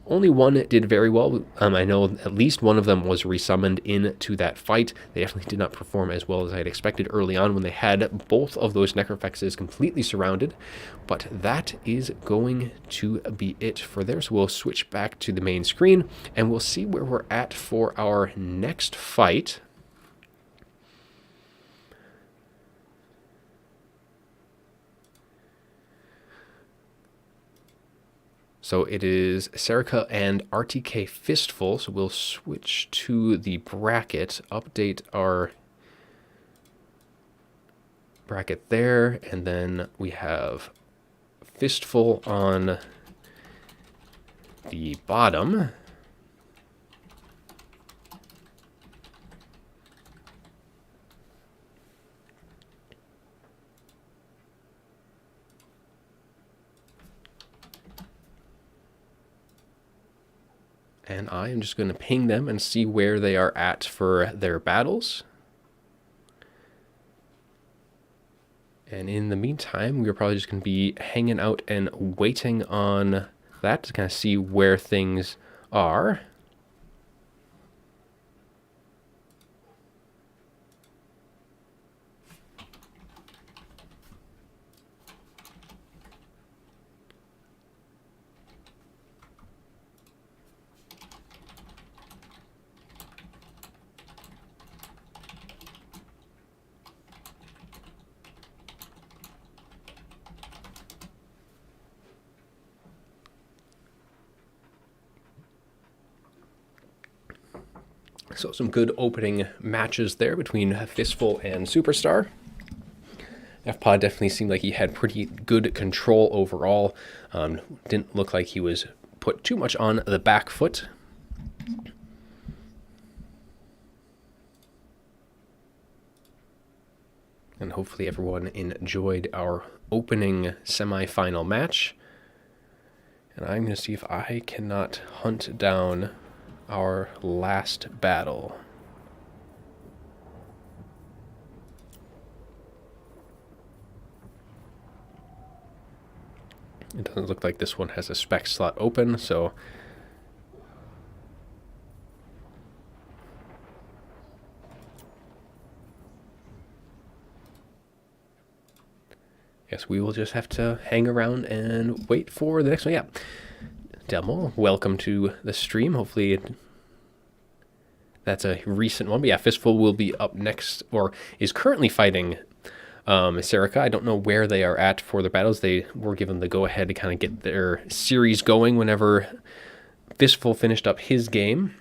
only one did very well. I know at least one of them was resummoned into that fight. They definitely did not perform as well as I had expected early on when they had both of those Necrofexes completely surrounded. But that is going to be it for there. So we'll switch back to the main screen, and we'll see where we're at for our next fight. So it is Serica and RTK Fistful. So we'll switch to the bracket, update our bracket there, and then we have Fistful on the bottom. And I am just going to ping them and see where they are at for their battles. And in the meantime, we're probably just going to be hanging out and waiting on that to kind of see where things are. So some good opening matches there between Fistful and Superstar. FPod definitely seemed like he had pretty good control overall. Didn't look like he was put too much on the back foot. And hopefully everyone enjoyed our opening semi-final match. And I'm going to see if I cannot hunt down our last battle. It doesn't look like this one has a spec slot open, so guess we will just have to hang around and wait for the next one. Yeah. Demo, welcome to the stream. Hopefully that's a recent one. But yeah, Fistful will be up next, or is currently fighting Serica. I don't know where they are at for their battles. They were given the go-ahead to kind of get their series going whenever Fistful finished up his game.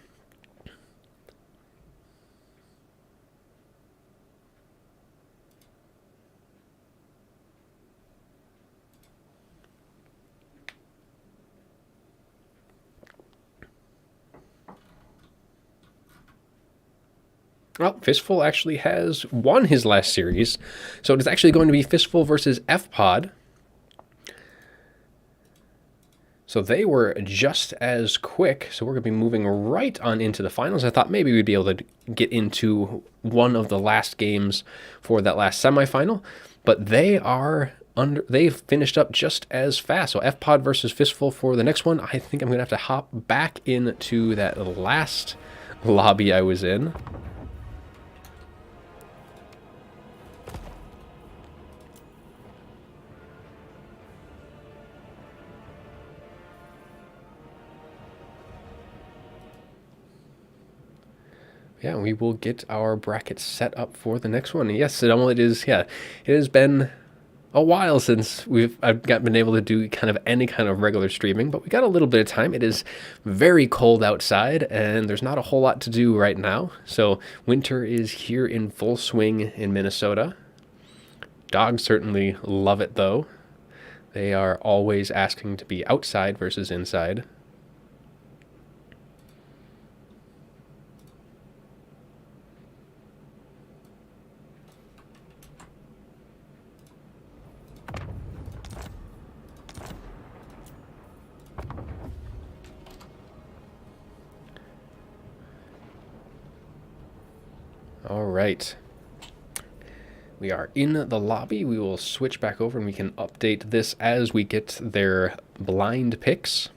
Well, Fistful actually has won his last series, so it is actually going to be Fistful versus FPod. So they were just as quick, so we're going to be moving right on into the finals. I thought maybe we'd be able to get into one of the last games for that last semifinal, but they've finished up just as fast. So FPod versus Fistful for the next one. I think I'm going to have to hop back into that last lobby I was in. Yeah, we will get our bracket set up for the next one. Yes, it has been a while since I've been able to do kind of any kind of regular streaming, but we got a little bit of time. It is very cold outside, and there's not a whole lot to do right now. So winter is here in full swing in Minnesota. Dogs certainly love it, though. They are always asking to be outside versus inside. All right. We are in the lobby. We will switch back over and we can update this as we get their blind picks.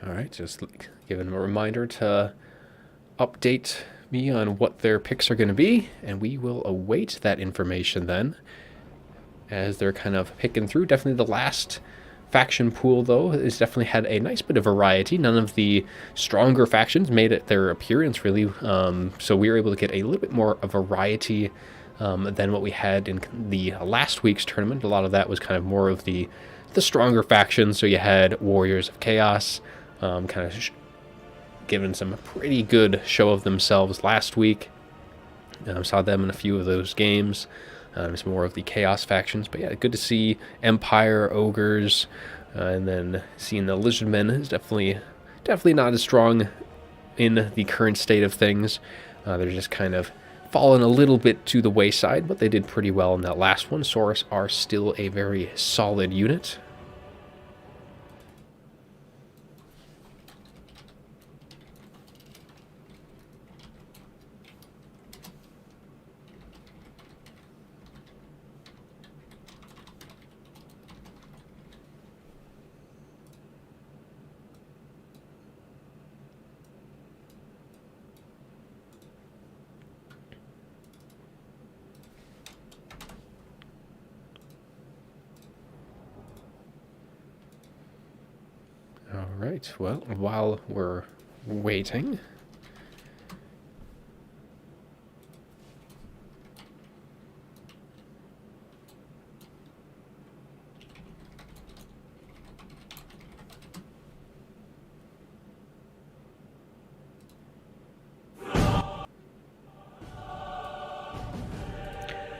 All right, just giving them a reminder to update me on what their picks are going to be, and we will await that information then as they're kind of picking through. Definitely the last faction pool, though, has definitely had a nice bit of variety. None of the stronger factions made it their appearance, really, so we were able to get a little bit more of variety than what we had in the last week's tournament. A lot of that was kind of more of the stronger factions, so you had Warriors of Chaos, kind of given some pretty good show of themselves last week. Saw them in a few of those games. It's more of the Chaos factions, but yeah, good to see Empire, Ogres, and then seeing the Lizardmen is definitely not as strong in the current state of things. They're just kind of fallen a little bit to the wayside, but they did pretty well in that last one. Saurus are still a very solid unit. All right, well, while we're waiting,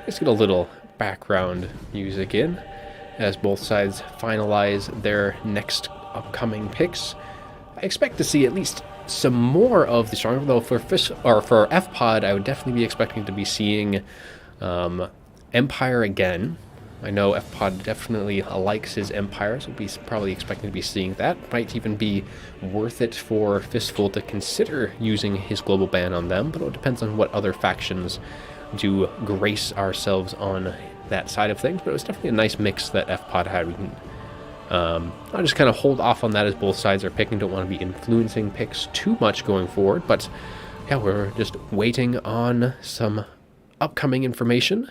let's get a little background music in as both sides finalize their next upcoming picks. I expect to see at least some more of the stronger, though for FPOD, I would definitely be expecting to be seeing Empire again. I know FPOD definitely likes his Empire, so we'll be probably expecting to be seeing that. Might even be worth it for Fistful to consider using his global ban on them, but it depends on what other factions do grace ourselves on that side of things. But it was definitely a nice mix that FPOD had. We can I'll just kind of hold off on that as both sides are picking. Don't want to be influencing picks too much going forward, but yeah, we're just waiting on some upcoming information.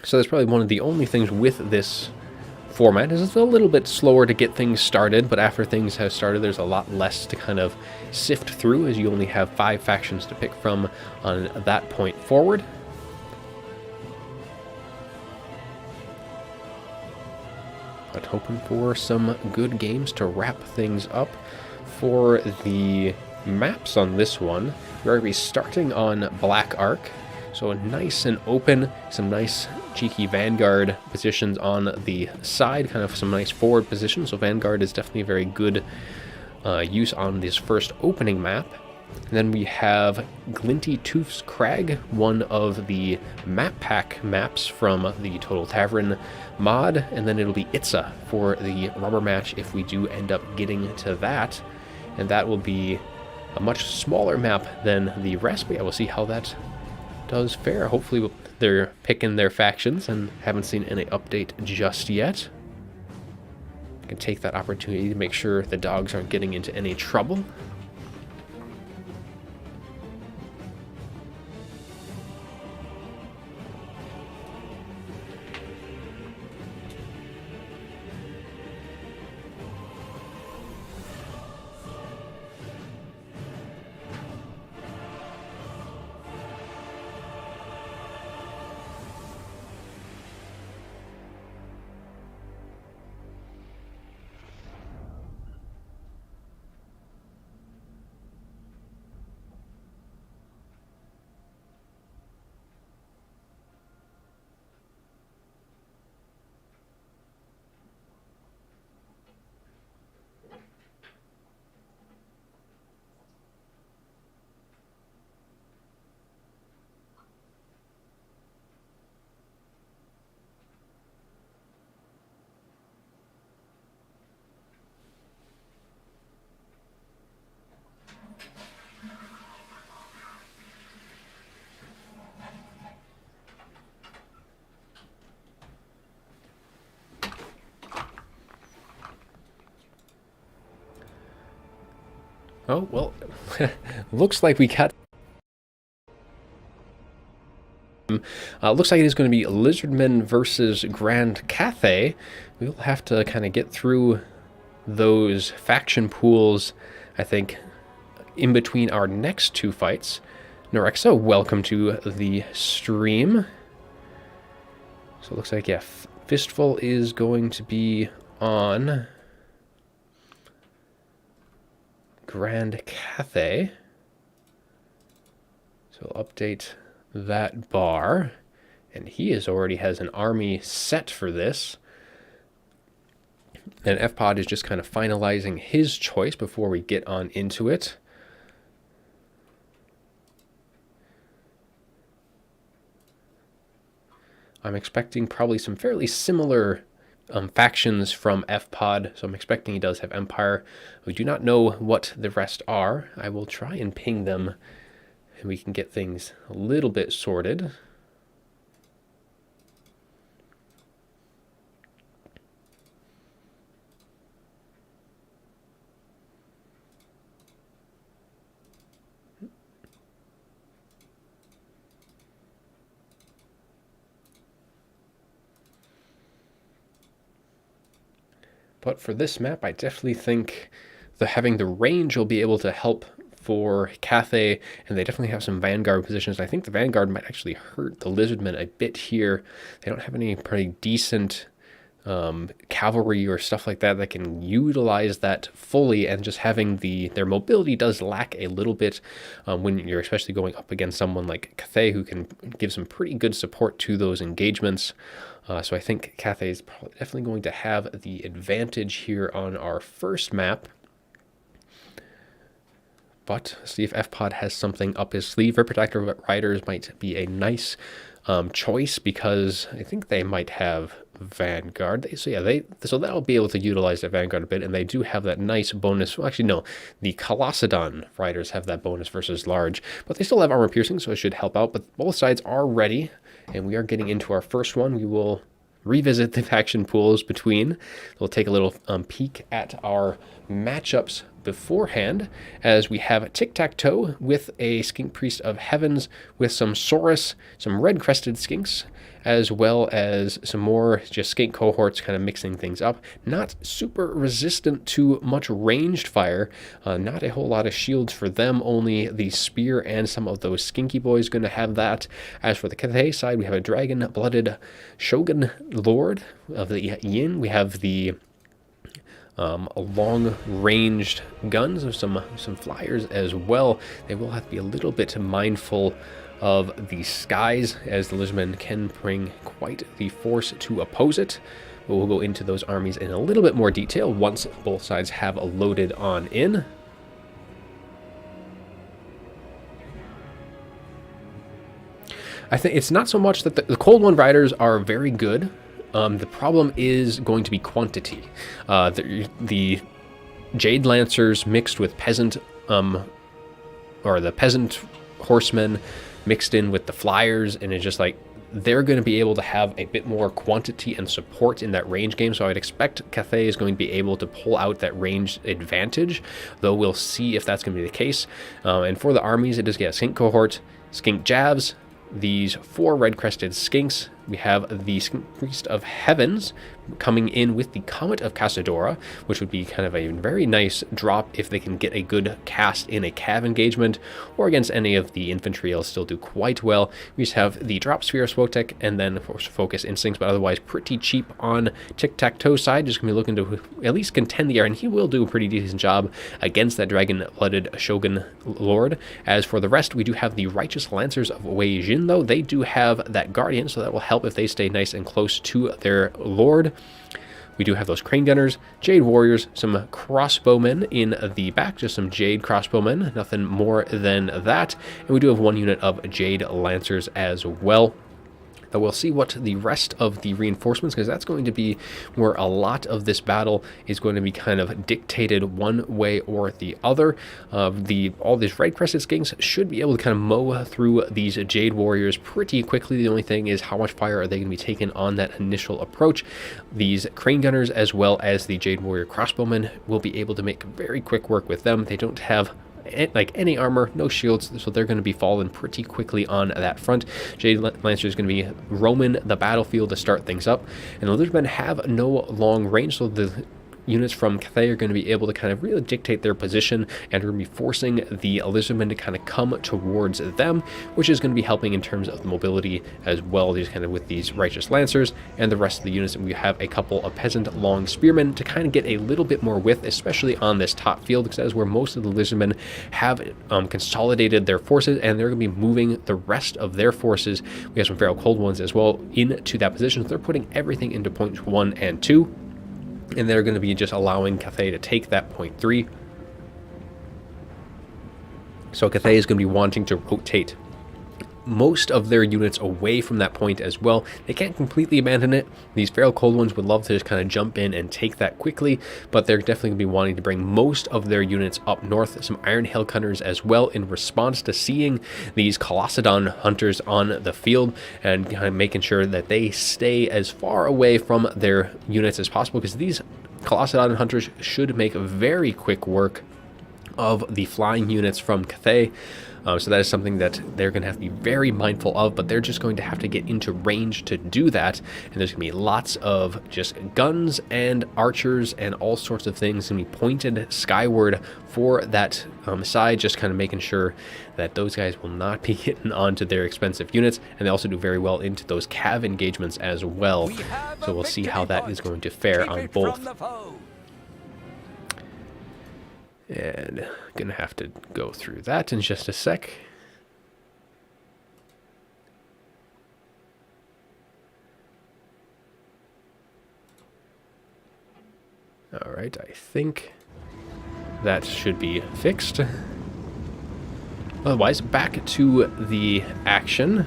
So that's probably one of the only things with this format is it's a little bit slower to get things started, but after things have started, there's a lot less to kind of sift through, as you only have 5 factions to pick from on that point forward. But hoping for some good games to wrap things up. For the maps on this one, we're going to be starting on Black Ark. So nice and open, some nice cheeky Vanguard positions on the side, kind of some nice forward positions. So Vanguard is definitely a very good use on this first opening map. And then we have Glinty Tooth's Crag, one of the map pack maps from the Total Tavern mod, and then it'll be Itza for the rubber match if we do end up getting to that. And that will be a much smaller map than the rest, but yeah, we'll see how that does fare. Hopefully they're picking their factions and haven't seen any update just yet. I can take that opportunity to make sure the dogs aren't getting into any trouble. Oh, well, looks like we got... looks like it is going to be Lizardmen versus Grand Cathay. We'll have to kind of get through those faction pools, I think, in between our next two fights. Norexo, welcome to the stream. So it looks like, yeah, Fistful is going to be on Grand Cathay. So we'll update that bar. And he already has an army set for this. And FPod is just kind of finalizing his choice before we get on into it. I'm expecting probably some fairly similar factions from FPod, so I'm expecting he does have Empire. We do not know what the rest are. I will try and ping them, and we can get things a little bit sorted. But for this map, I definitely think having the range will be able to help for Cathay, and they definitely have some Vanguard positions. I think the Vanguard might actually hurt the Lizardmen a bit here. They don't have any pretty decent cavalry or stuff like that that can utilize that fully, and just having their mobility does lack a little bit when you're especially going up against someone like Cathay, who can give some pretty good support to those engagements. So I think Cathay is definitely going to have the advantage here on our first map. But see if FPod has something up his sleeve. Protector Riders might be a nice choice, because I think they might have Vanguard. So yeah, so that'll be able to utilize their Vanguard a bit, and they do have that nice bonus. Well, actually, no, the Colossadon Riders have that bonus versus large, but they still have armor piercing, so it should help out. But both sides are ready, and we are getting into our first one. We will revisit the faction pools between. We'll take a little peek at our matchups beforehand, as we have Tic-Tac-Toe with a Skink Priest of Heavens with some Saurus, some red-crested skinks, as well as some more just skink cohorts, kind of mixing things up. Not super resistant to much ranged fire, not a whole lot of shields for them, only the spear and some of those skinky boys going to have that. As for the Cathay side, we have a dragon-blooded Shogun Lord of the Yin. We have the long-ranged guns of some flyers as well. They will have to be a little bit mindful of the skies, as the Lizardmen can bring quite the force to oppose it. But we'll go into those armies in a little bit more detail once both sides have loaded on in. I think it's not so much that the Cold One Riders are very good. The problem is going to be quantity. The Jade Lancers mixed with Peasant, or the Peasant Horsemen mixed in with the Flyers, and it's just like they're going to be able to have a bit more quantity and support in that range game. So I'd expect Cathay is going to be able to pull out that range advantage, though we'll see if that's going to be the case. And for the armies, it is Skink Cohort, Skink Jabs, these 4 red-crested skinks. We have the Skink Priest of Heavens coming in with the Comet of Casadora, which would be kind of a very nice drop if they can get a good cast in a cav engagement, or against any of the infantry. It'll still do quite well. We just have the Drop Sphere of Swotek, and then Focus Instincts, but otherwise pretty cheap on Tic-Tac-Toe side. Just going to be looking to at least contend the air, and he will do a pretty decent job against that dragon-blooded Shogun Lord. As for the rest, we do have the Righteous Lancers of Wei Jin, though. They do have that Guardian, so that will help if they stay nice and close to their Lord. We do have those Crane Gunners, Jade Warriors, some Crossbowmen in the back, just some Jade Crossbowmen, nothing more than that. And we do have 1 unit of Jade Lancers as well. We'll see what the rest of the reinforcements, because that's going to be where a lot of this battle is going to be kind of dictated one way or the other. All these red crested skinks should be able to kind of mow through these Jade Warriors pretty quickly. The only thing is, how much fire are they going to be taking on that initial approach? These Crane Gunners, as well as the Jade Warrior Crossbowmen, will be able to make very quick work with them. They don't have like any armor, no shields, so they're going to be falling pretty quickly on that front. Jade Lancer is going to be roaming the battlefield to start things up, and the Lizardmen have no long range, so the units from Cathay are going to be able to kind of really dictate their position, and we're going to be forcing the Lizardmen to kind of come towards them, which is going to be helping in terms of the mobility as well, these kind of with these Righteous Lancers and the rest of the units. And we have a couple of Peasant Long Spearmen to kind of get a little bit more width, especially on this top field, because that is where most of the Lizardmen have consolidated their forces, and they're going to be moving the rest of their forces. We have some Feral Cold Ones as well into that position, so they're putting everything into points 1 and 2. And they're going to be just allowing Cathay to take that point 3. So Cathay is going to be wanting to rotate most of their units away from that point as well. They can't completely abandon it. These Feral Cold Ones would love to just kind of jump in and take that quickly, but they're definitely going to be wanting to bring most of their units up north. Some Iron Hail Gunners as well, in response to seeing these Colossadon Hunters on the field, and kind of making sure that they stay as far away from their units as possible, because these Colossadon Hunters should make very quick work of the flying units from Cathay. So that is something that they're going to have to be very mindful of, but they're just going to have to get into range to do that. And there's going to be lots of just guns and archers and all sorts of things going to be pointed skyward for that side, just kind of making sure that those guys will not be hitting onto their expensive units. And they also do very well into those cav engagements as well. So we'll see how that is going to fare on both. And gonna have to go through that in just a sec. All right, I think that should be fixed. Otherwise, back to the action.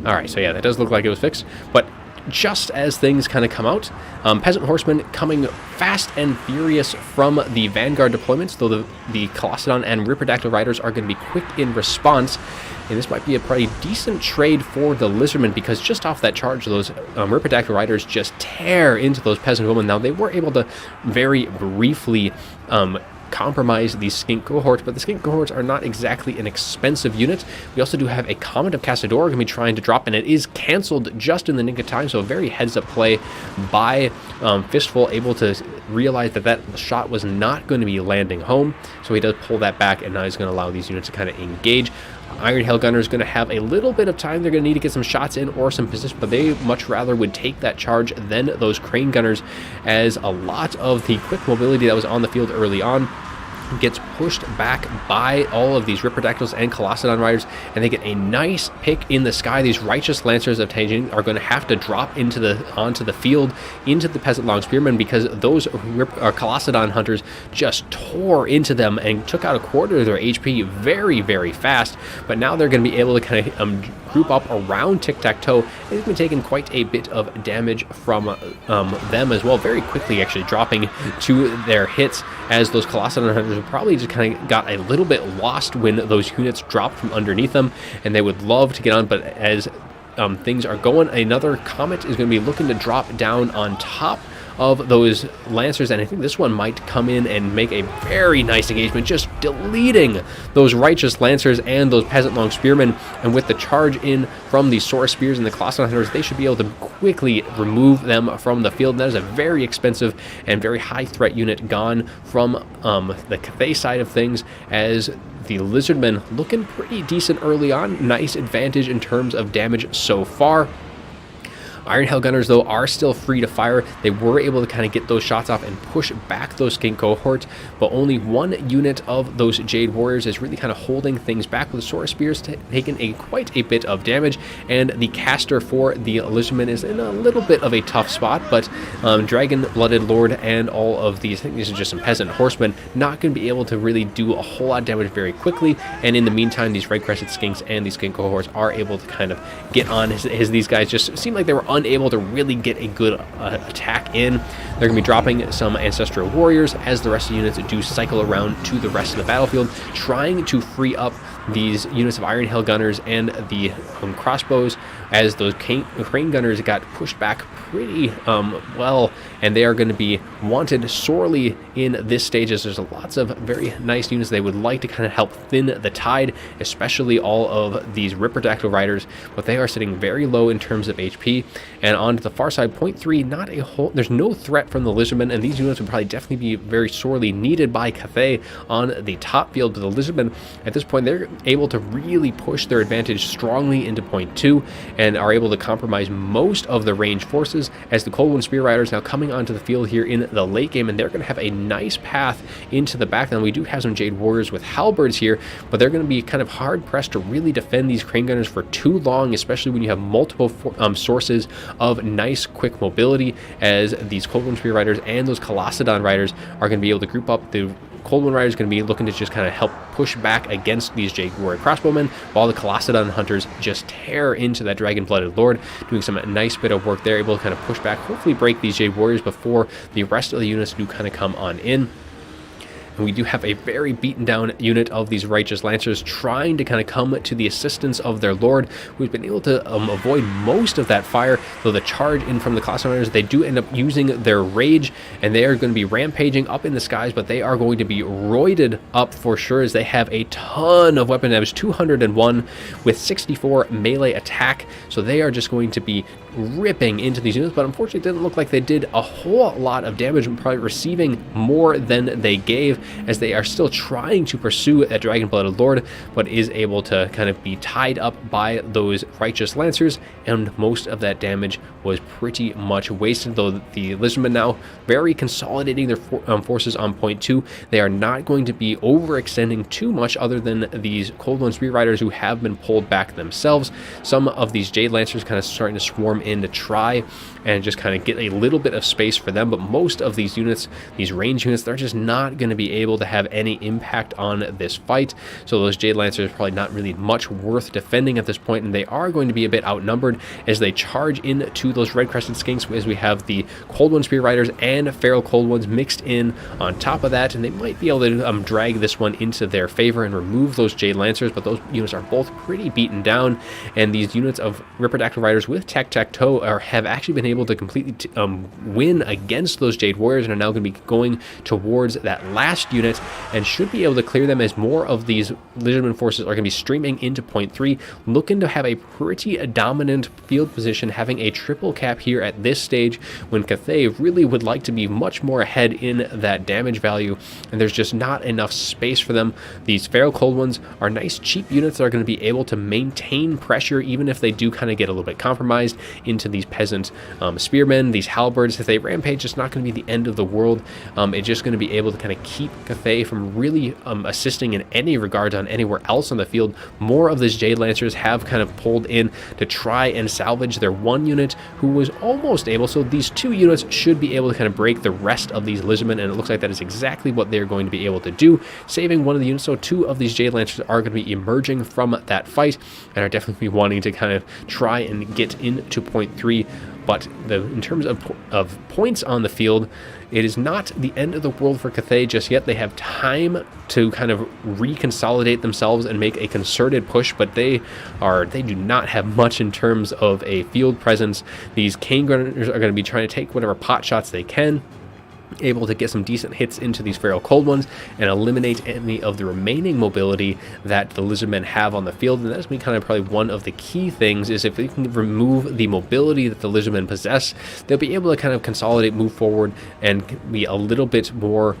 All right, so yeah, that does look like it was fixed, but just as things kind of come out, Peasant Horsemen coming fast and furious from the Vanguard deployments, though the Colossadon and Ripperdactyl Riders are going to be quick in response. And this might be a pretty decent trade for the Lizardmen, because just off that charge, those Ripperdactyl Riders just tear into those Peasant Women. Now, they were able to very briefly compromise these skink cohorts, but the skink cohorts are not exactly an expensive unit. We also do have a Comet of Cassador going to be trying to drop, and it is canceled just in the nick of time, so a very heads-up play by Fistful, able to realize that that shot was not going to be landing home, so he does pull that back, and now he's going to allow these units to kind of engage. Iron Hail Gunner is going to have a little bit of time. They're going to need to get some shots in or some position, but they much rather would take that charge than those Crane Gunners, as a lot of the quick mobility that was on the field early on gets pushed back by all of these Ripperdactyls and Colossadon Riders, and they get a nice pick in the sky. These Righteous Lancers of Tajin are going to have to drop onto the field, into the Peasant Long Spearmen, because those Colossadon Hunters just tore into them and took out a quarter of their HP very, very fast. But now they're going to be able to kind of group up around Tic-Tac-Toe, and they've been taking quite a bit of damage from them as well, very quickly actually dropping to their hits, as those Colossadon Hunters probably just kind of got a little bit lost when those units dropped from underneath them, and they would love to get on, but as things are going, another Comet is going to be looking to drop down on top of those Lancers, and I think this one might come in and make a very nice engagement, just deleting those Righteous Lancers and those Peasant Long Spearmen. And with the charge in from the Sword Spears and the Colossadon Hunters, they should be able to quickly remove them from the field. And that is a very expensive and very high threat unit gone from the Cathay side of things, as the Lizardmen looking pretty decent early on. Nice advantage in terms of damage so far. Iron Hell Gunners, though, are still free to fire. They were able to kind of get those shots off and push back those Skink cohorts, but only one unit of those Jade Warriors is really kind of holding things back, with the Sword Spears taking quite a bit of damage, and the caster for the Lizardman is in a little bit of a tough spot, but Dragon Blooded Lord and all of these, I think these are just some peasant horsemen, not going to be able to really do a whole lot of damage very quickly, and in the meantime, these Red Crested Skinks and these Skink cohorts are able to kind of get on as these guys just seem like they were unable to really get a good attack in. They're going to be dropping some Ancestral Warriors as the rest of the units do cycle around to the rest of the battlefield, trying to free up these units of Iron Hail Gunners and the crossbows, as those Crane Gunners got pushed back pretty well, and they are going to be wanted sorely in this stage, as there's lots of very nice units they would like to kind of help thin the tide, especially all of these Ripperdactyl Riders, but they are sitting very low in terms of HP. And on to the far side, 0.3, not a whole, there's no threat from the Lizardmen, and these units would probably definitely be very sorely needed by Cathay on the top field, but the Lizardmen at this point, they're able to really push their advantage strongly into 0.2 and are able to compromise most of the range forces, as the Cold Wind Spear Riders now coming onto the field here in the late game, and they're going to have a nice path into the back. Now we do have some Jade Warriors with halberds here, but they're going to be kind of hard pressed to really defend these Crane Gunners for too long, especially when you have multiple sources of nice quick mobility, as these Cold Wind Spear Riders and those Colossadon Riders are going to be able to group up. The Cold Wind Rider is going to be looking to just kind of help push back against these Jade Warrior Crossbowmen, while the Colossadon Hunters just tear into that Dragon Blooded Lord, doing some nice bit of work there, able to kind of push back, hopefully break these Jade Warriors before the rest of the units do kind of come on in. And we do have a very beaten down unit of these Righteous Lancers trying to kind of come to the assistance of their lord, who's been able to avoid most of that fire, though the charge in from the Colossadon Hunters, they do end up using their rage, and they are going to be rampaging up in the skies, but they are going to be roided up for sure, as they have a ton of weapon damage, 201 with 64 melee attack, so they are just going to be ripping into these units, but unfortunately it didn't look like they did a whole lot of damage, and probably receiving more than they gave, as they are still trying to pursue that Dragon Blooded Lord, but is able to kind of be tied up by those Righteous Lancers, and most of that damage was pretty much wasted, though the Lizardmen now very consolidating their forces on 0.2. They are not going to be overextending too much, other than these Cold Wind Spear Riders who have been pulled back themselves. Some of these Jade Lancers kind of starting to swarm in to try and just kind of get a little bit of space for them, but most of these units, these range units, they're just not going to be able to have any impact on this fight. So those Jade Lancers are probably not really much worth defending at this point, and they are going to be a bit outnumbered as they charge into those Red Crested Skinks, as we have the Cold Wind Spear Riders and Feral Cold Ones mixed in on top of that, and they might be able to drag this one into their favor and remove those Jade Lancers, but those units are both pretty beaten down, and these units of Ripperdactyl Riders with Tic-Tac-Toe have actually been able to completely win against those Jade Warriors, and are now going to be going towards that last unit and should be able to clear them, as more of these Lizardman forces are going to be streaming into 0.3, looking to have a pretty dominant field position, having a triple cap here at this stage, when Cathay really would like to be much more ahead in that damage value, and there's just not enough space for them. These Feral Cold Ones are nice cheap units that are going to be able to maintain pressure, even if they do kind of get a little bit compromised into these peasant spearmen, these halberds. If they rampage, it's not going to be the end of the world. It's just going to be able to kind of keep Cathay from really assisting in any regards on anywhere else on the field. More of these Jade Lancers have kind of pulled in to try and salvage their one unit, who was almost able, so these two units should be able to kind of break the rest of these Lizardmen, and it looks like that is exactly what they're going to be able to do, saving one of the units. So two of these Jade Lancers are going to be emerging from that fight, and are definitely wanting to kind of try and get into 0.3. But in terms of points on the field, it is not the end of the world for Cathay just yet. They have time to kind of reconsolidate themselves and make a concerted push, but they do not have much in terms of a field presence. These Cane Gunners are going to be trying to take whatever pot shots they can, able to get some decent hits into these Feral Cold Ones and eliminate any of the remaining mobility that the Lizardmen have on the field. And that's been kind of probably one of the key things, is if they can remove the mobility that the Lizardmen possess, they'll be able to kind of consolidate, move forward, and be a little bit more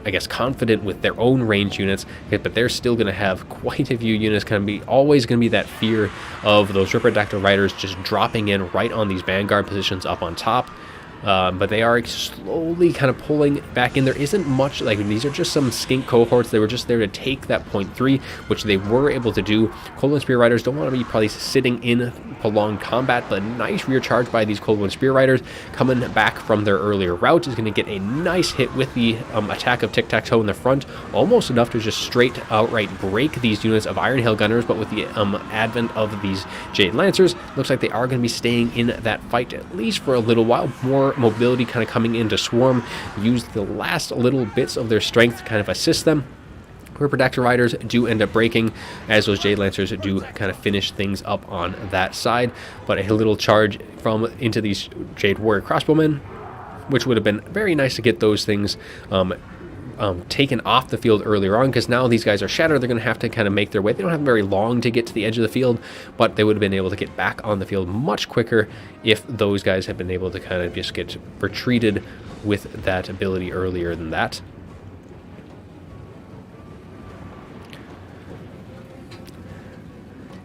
I guess, confident with their own range units, but they're still going to have quite a few units. Kind of be always going to be that fear of those Ripperdactyl riders just dropping in right on these vanguard positions up on top. But they are slowly kind of pulling back in. There isn't much, like, these are just some skink cohorts. They were just there to take that point 3, which they were able to do. Coldwind Spear Riders don't want to be probably sitting in prolonged combat, but a nice rear charge by these Coldwind Spear Riders coming back from their earlier route is going to get a nice hit with the attack of Tic-Tac-Toe in the front, almost enough to just straight outright break these units of Iron Hail Gunners. But with the advent of these Jade Lancers, looks like they are going to be staying in that fight at least for a little while. More mobility kind of coming into Swarm, use the last little bits of their strength to kind of assist them. Ripperdactyl Riders do end up breaking, as those Jade Lancers do kind of finish things up on that side. But a little charge from into these Jade Warrior Crossbowmen, which would have been very nice to get those things taken off the field earlier on, because now these guys are shattered. They're going to have to kind of make their way. They don't have very long to get to the edge of the field, but they would have been able to get back on the field much quicker if those guys had been able to kind of just get retreated with that ability earlier than that.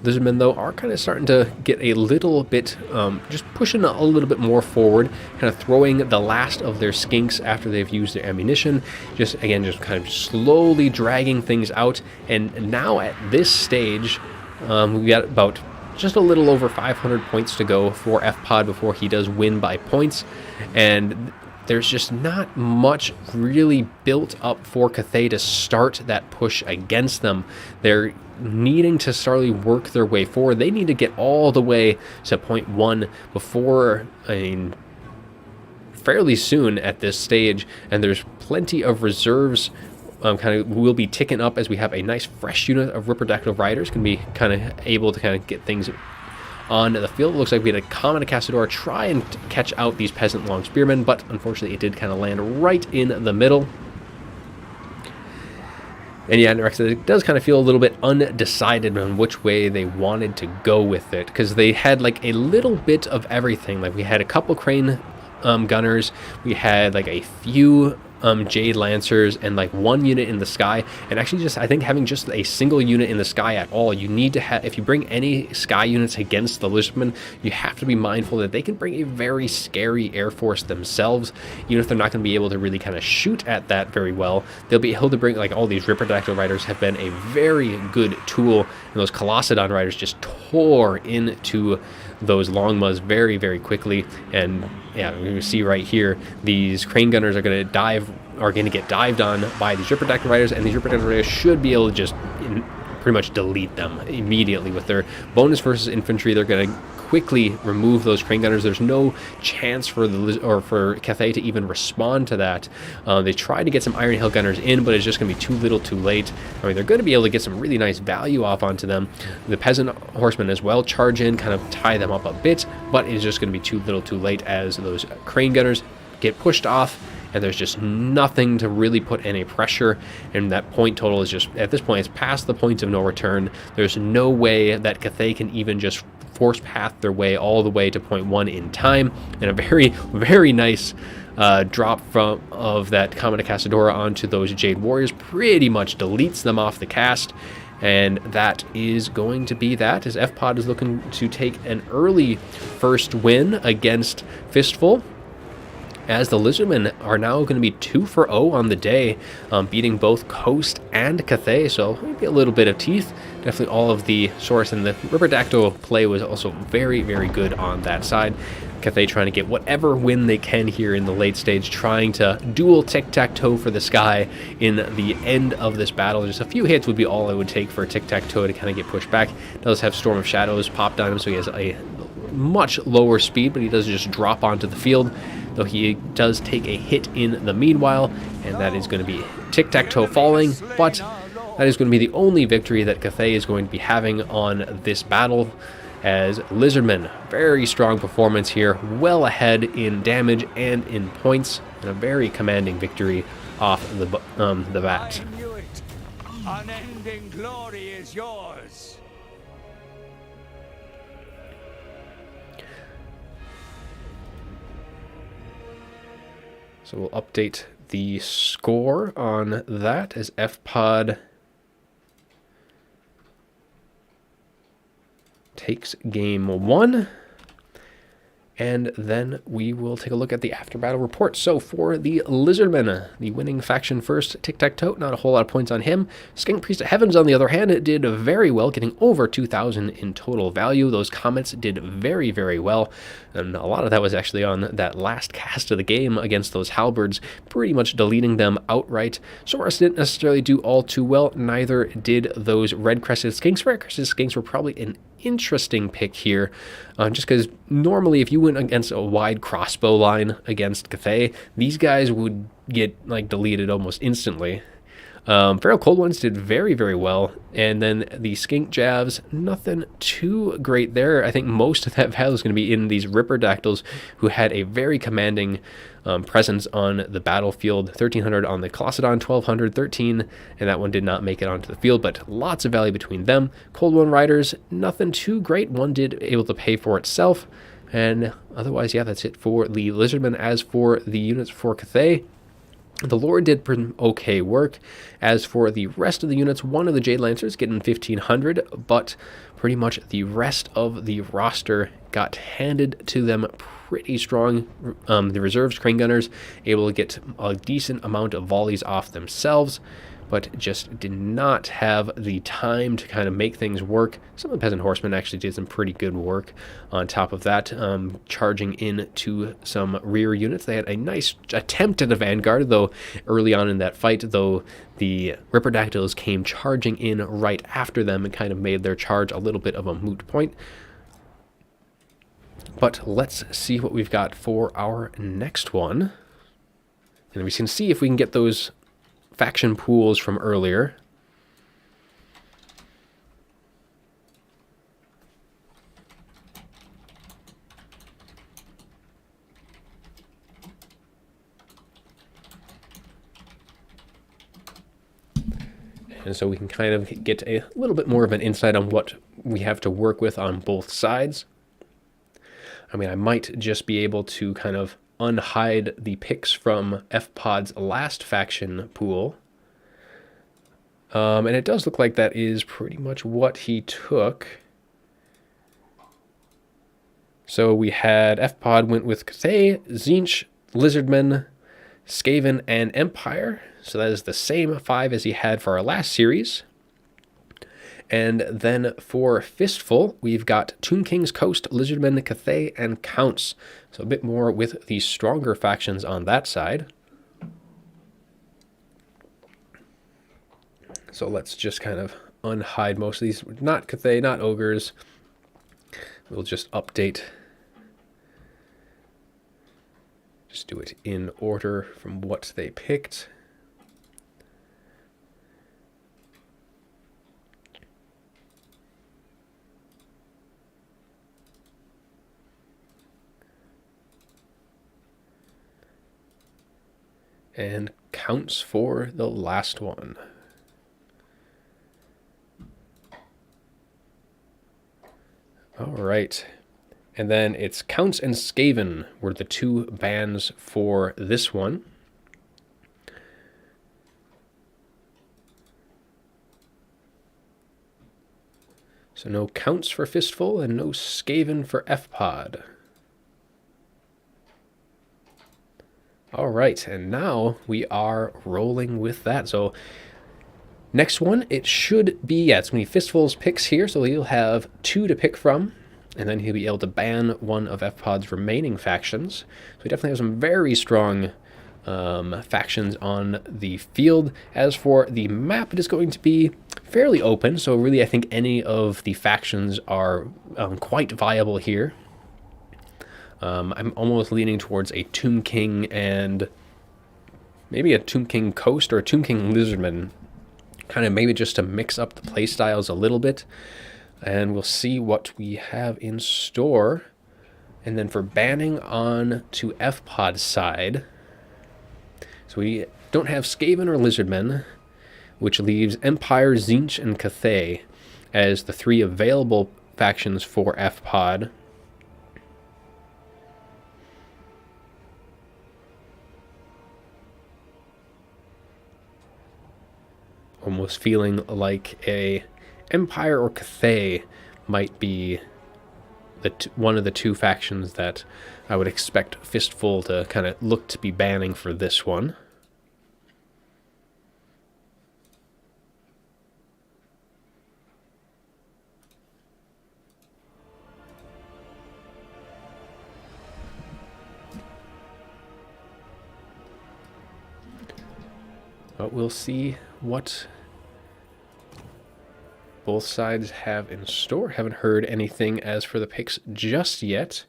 Lizardmen, though, are kind of starting to get a little bit, just pushing a little bit more forward, kind of throwing the last of their skinks after they've used their ammunition. Just, again, just kind of slowly dragging things out. And now at this stage, we got about just a little over 500 points to go for F-Pod before he does win by points. And there's just not much really built up for Cathay to start that push against them. They're needing to slowly work their way forward. They need to get all the way to point 1 before, fairly soon at this stage, and there's plenty of reserves kind of will be ticking up as we have a nice fresh unit of Ripperdactyl Riders can be kind of able to kind of get things on the field. It looks like we had a Common Casador try and catch out these Peasant Long Spearmen, but unfortunately it did kind of land right in the middle. And yeah, it does kind of feel a little bit undecided on which way they wanted to go with it, because they had like a little bit of everything. Like we had a couple Crane gunners, we had like a few Jade Lancers, and like one unit in the sky. And actually, just I think having just a single unit in the sky at all, you need to have, if you bring any sky units against the Lizardmen, you have to be mindful that they can bring a very scary air force themselves. Even if they're not going to be able to really kind of shoot at that very well, they'll be able to bring, like, all these Ripperdactyl Riders have been a very good tool, and those Colossadon Riders just tore into those Longmas very, very quickly. And yeah, you see right here, these Crane Gunners are going to get dived on by these Ripperdactyl Riders, and these Ripperdactyl Riders should be able to just pretty much delete them immediately with their bonus versus infantry. They're going to quickly remove those Crane Gunners. There's no chance for for Cathay to even respond to that. They tried to get some Iron Hail Gunners in, but it's just going to be too little too late. I mean, they're going to be able to get some really nice value off onto them. The Peasant Horsemen as well charge in, kind of tie them up a bit, but it's just going to be too little too late as those Crane Gunners get pushed off, and there's just nothing to really put any pressure, and that point total is just, at this point, it's past the point of no return. There's no way that Cathay can even just force path their way all the way to point 1 in time, and a very, very nice drop of that Common Casadora onto those Jade Warriors pretty much deletes them off the cast. And that is going to be that, as F-Pod is looking to take an early first win against Fistful, as the Lizardmen are now going to be 2-0 on the day, beating both Coast and Cathay, so maybe a little bit of teeth. Definitely all of the source, and the Ripperdactyl play was also very, very good on that side. Cathay trying to get whatever win they can here in the late stage, trying to dual tic-tac-toe for the sky in the end of this battle. Just a few hits would be all it would take for tic-tac-toe to kind of get pushed back. Does have Storm of Shadows popped on him, so he has a much lower speed, but he does just drop onto the field, though he does take a hit in the meanwhile, and that is going to be tic-tac-toe falling. But that is going to be the only victory that Cathay is going to be having on this battle, as Lizardmen, very strong performance here, well ahead in damage and in points, and a very commanding victory off the bat. I knew it. Unending glory is yours. So we'll update the score on that as FPod takes game 1. And then we will take a look at the after-battle report. So for the Lizardmen, the winning faction first, Tic-Tac-Toe, not a whole lot of points on him. Skink Priest of Heavens, on the other hand, did very well, getting over 2,000 in total value. Those Comets did very, very well, and a lot of that was actually on that last cast of the game against those Halberds, pretty much deleting them outright. Saurus didn't necessarily do all too well, neither did those Red-Crested Skinks. Red-Crested Skinks were probably an interesting pick here, just because normally if you went against a wide crossbow line against Cathay, these guys would get like deleted almost instantly. Feral Cold Ones did very, very well, and then the Skink Javs, nothing too great there. I think most of that value is going to be in these Ripperdactyls, who had a very commanding presence on the battlefield. 1,300 on the Colossodon, 1,200, 13, and that one did not make it onto the field, but lots of value between them. Cold One Riders, nothing too great. One did able to pay for itself, and otherwise, yeah, that's it for the Lizardmen. As for the units for Cathay, the Lord did okay work. As for the rest of the units, one of the Jade Lancers getting 1,500, but pretty much the rest of the roster got handed to them pretty strong. The reserves Crane Gunners able to get a decent amount of volleys off themselves, but just did not have the time to kind of make things work. Some of the Peasant Horsemen actually did some pretty good work on top of that, charging into some rear units. They had a nice attempt at a vanguard, though early on in that fight, though the Ripperdactyls came charging in right after them and kind of made their charge a little bit of a moot point. But let's see what we've got for our next one. And we can see if we can get those faction pools from earlier. And so we can kind of get a little bit more of an insight on what we have to work with on both sides. I mean, I might just be able to kind of unhide the picks from FPod's last faction pool. And it does look like that is pretty much what he took. So we had FPod went with Cathay, Tzeentch, Lizardmen, Skaven, and Empire. So that is the same 5 as he had for our last series. And then for Fistful, we've got Tomb King's Coast, Lizardmen, Cathay, and Counts. So a bit more with the stronger factions on that side. So let's just kind of unhide most of these. Not Cathay, not Ogres. We'll just update. Just do it in order from what they picked. And Counts for the last one. All right. And then it's Counts and Skaven were the 2 bans for this one. So no Counts for Fistful and no Skaven for FPod. All right, and now we are rolling with that. So next one, it should be, yeah, it's going to be Fistful's picks here. So he'll have 2 to pick from, and then he'll be able to ban one of FPod's remaining factions. So he definitely has some very strong factions on the field. As for the map, it is going to be fairly open. So really, I think any of the factions are quite viable here. I'm almost leaning towards a Tomb King and maybe a Tomb King Coast or a Tomb King Lizardman, kind of maybe just to mix up the playstyles a little bit, and we'll see what we have in store. And then for banning on to FPod's side, so we don't have Skaven or Lizardmen, which leaves Empire, Tzeentch, and Cathay as the 3 available factions for FPod. almost feeling like a Empire or Cathay might be one of the two factions that I would expect Fistful to kind of look to be banning for this one. But we'll see what both sides have in store. Haven't heard anything as for the picks just yet.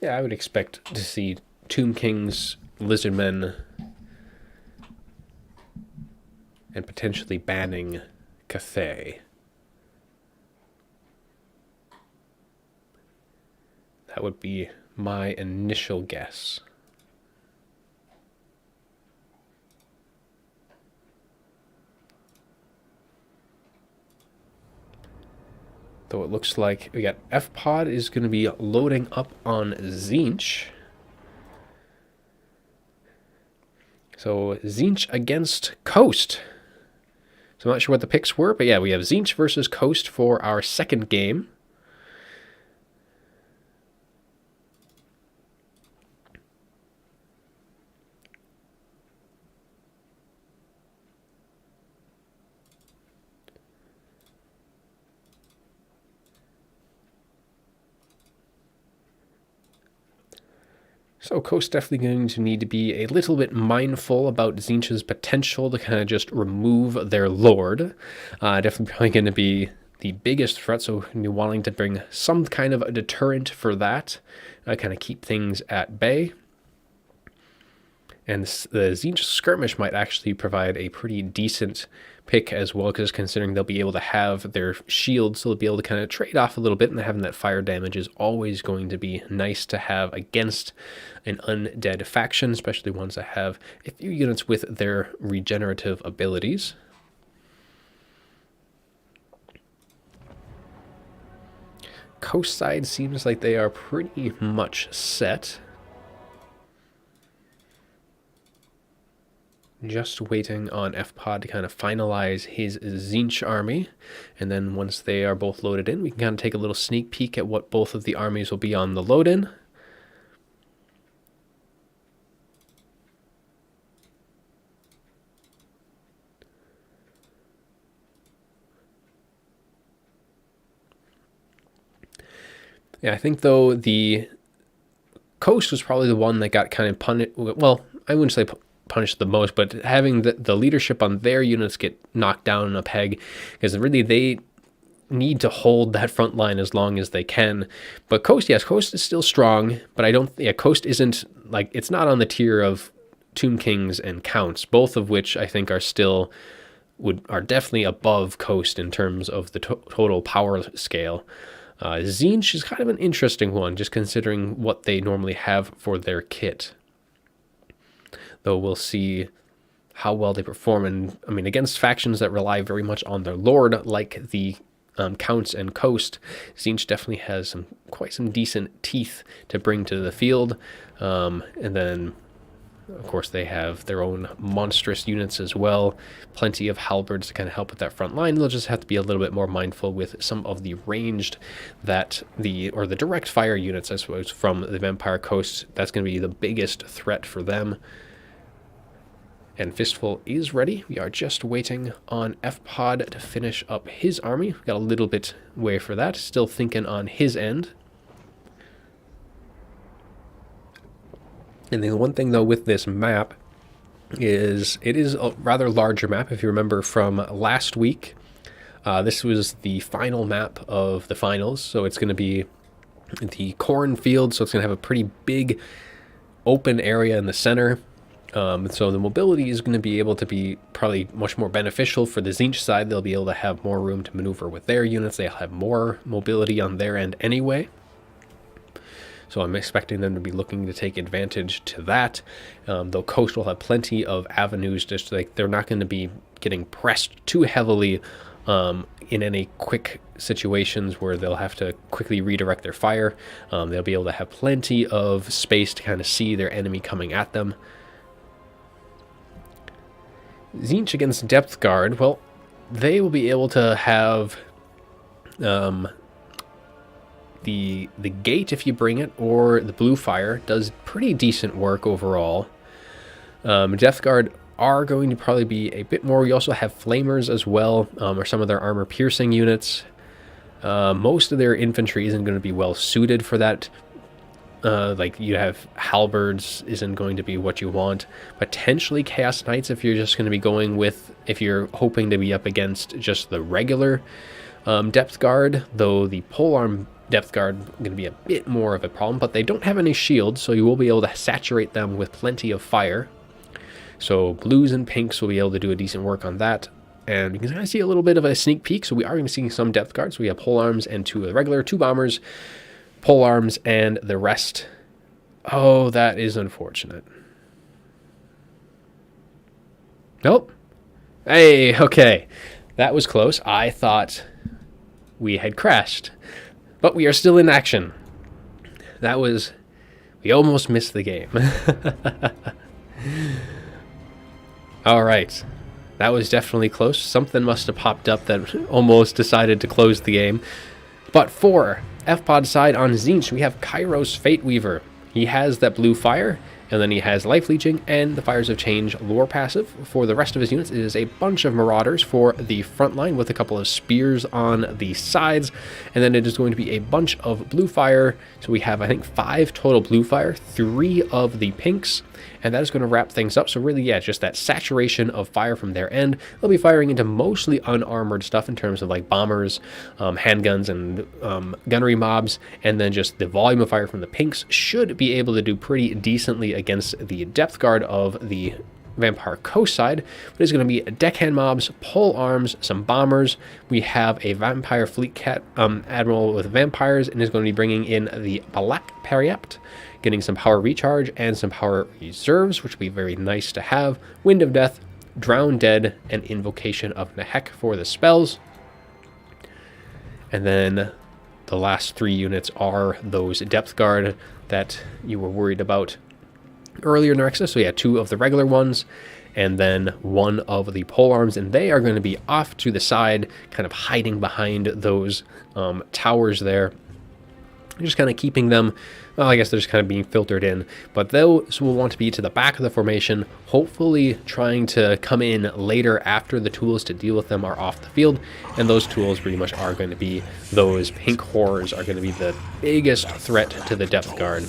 Yeah, I would expect to see Tomb Kings, Lizardmen, and potentially banning Cathay. That would be my initial guess. Though it looks like we got F-Pod is going to be loading up on Tzeentch. So Tzeentch against Coast. So I'm not sure what the picks were, but yeah, we have Tzeentch versus Coast for our second game. So Coast definitely going to need to be a little bit mindful about Tzeentch's potential to kind of just remove their lord. Definitely probably going to be the biggest threat, so going to be wanting to bring some kind of a deterrent for that, kind of keep things at bay. And the Tzeentch skirmish might actually provide a pretty decent pick as well, because considering they'll be able to have their shields, so they'll be able to kind of trade off a little bit, and having that fire damage is always going to be nice to have against an undead faction, especially ones that have a few units with their regenerative abilities. Coast side seems like they are pretty much set. Just waiting on F-Pod to kind of finalize his Tzeentch army. And then once they are both loaded in, we can kind of take a little sneak peek at what both of the armies will be on the load-in. Yeah, I think, though, the Coast was probably the one that got kind of punished. Well, I wouldn't say punished the most, but having the leadership on their units get knocked down a peg, because really they need to hold that front line as long as they can. But Coast, yes, Coast is still strong, but I don't, yeah, Coast isn't, like, it's not on the tier of Tomb Kings and Counts, both of which I think are still, are definitely above Coast in terms of the total power scale. Tzeentch is kind of an interesting one, just considering what they normally have for their kit. Though we'll see how well they perform. And I mean, against factions that rely very much on their lord, like the Counts and Coast, Tzeentch definitely has quite some decent teeth to bring to the field. And then, of course, they have their own monstrous units as well. Plenty of halberds to kind of help with that front line. They'll just have to be a little bit more mindful with some of the ranged or the direct fire units, I suppose, from the Vampire Coast. That's going to be the biggest threat for them. And Fistful is ready. We are just waiting on F-Pod to finish up his army. We've got a little bit way for that. Still thinking on his end. And the one thing, though, with this map is it is a rather larger map. If you remember from last week, this was the final map of the finals. So it's going to be the cornfield. So it's going to have a pretty big open area in the center. So the mobility is going to be able to be probably much more beneficial for the Tzeentch side. They'll be able to have more room to maneuver with their units. They'll have more mobility on their end anyway. So I'm expecting them to be looking to take advantage to that. Though Coast will have plenty of avenues, just like they're not going to be getting pressed too heavily in any quick situations where they'll have to quickly redirect their fire. They'll be able to have plenty of space to kind of see their enemy coming at them. Tzeentch against Depth Guard, well, they will be able to have the gate if you bring it, or the blue fire does pretty decent work overall. Depth Guard are going to probably be a bit more. We also have flamers as well, or some of their armor piercing units. Most of their infantry isn't going to be well suited for that. Like you have halberds isn't going to be what you want. Potentially Chaos Knights if you're just going to be going with, if you're hoping to be up against just the regular Depth Guard, though the polearm Depth Guard going to be a bit more of a problem, but they don't have any shields, so you will be able to saturate them with plenty of fire. So blues and pinks will be able to do a decent work on that. And you can kind of see a little bit of a sneak peek, so we are going to see some Depth Guards. So we have polearms and 2 of the regular, 2 bombers, polearms, and the rest. Oh, that is unfortunate. Nope. Hey, okay. That was close. I thought we had crashed. But we are still in action. That was... we almost missed the game. Alright. That was definitely close. Something must have popped up that almost decided to close the game. But for F-Pod side on Tzeentch, we have Kairos Fate Weaver. He has that blue fire, and then he has Life Leeching and the Fires of Change lore passive. For the rest of his units, it is a bunch of Marauders for the front line with a couple of spears on the sides, and then it is going to be a bunch of blue fire. So we have, I think, 5 total blue fire, 3 of the pinks, and that is going to wrap things up. So really, yeah, just that saturation of fire from their end. They'll be firing into mostly unarmored stuff in terms of like bombers, handguns, and gunnery mobs, and then just the volume of fire from the pinks should be able to do pretty decently against the Depth Guard of the Vampire Coast side. But it's going to be deckhand mobs, pole arms, some bombers. We have a Vampire Fleet Cat Admiral with vampires, and is going to be bringing in the Black Periapt, getting some power recharge and some power reserves, which will be very nice to have. Wind of Death, Drown Dead, and Invocation of Nehek for the spells. And then the last 3 units are those Depth Guard that you were worried about earlier in Nexus. So yeah, 2 of the regular ones, and then 1 of the polearms, and they are going to be off to the side, kind of hiding behind those towers there. Just kind of keeping them, well, I guess they're just kind of being filtered in, but those will want to be to the back of the formation, hopefully trying to come in later after the tools to deal with them are off the field, and those tools pretty much are going to be those pink horrors are going to be the biggest threat to the Depth Guard.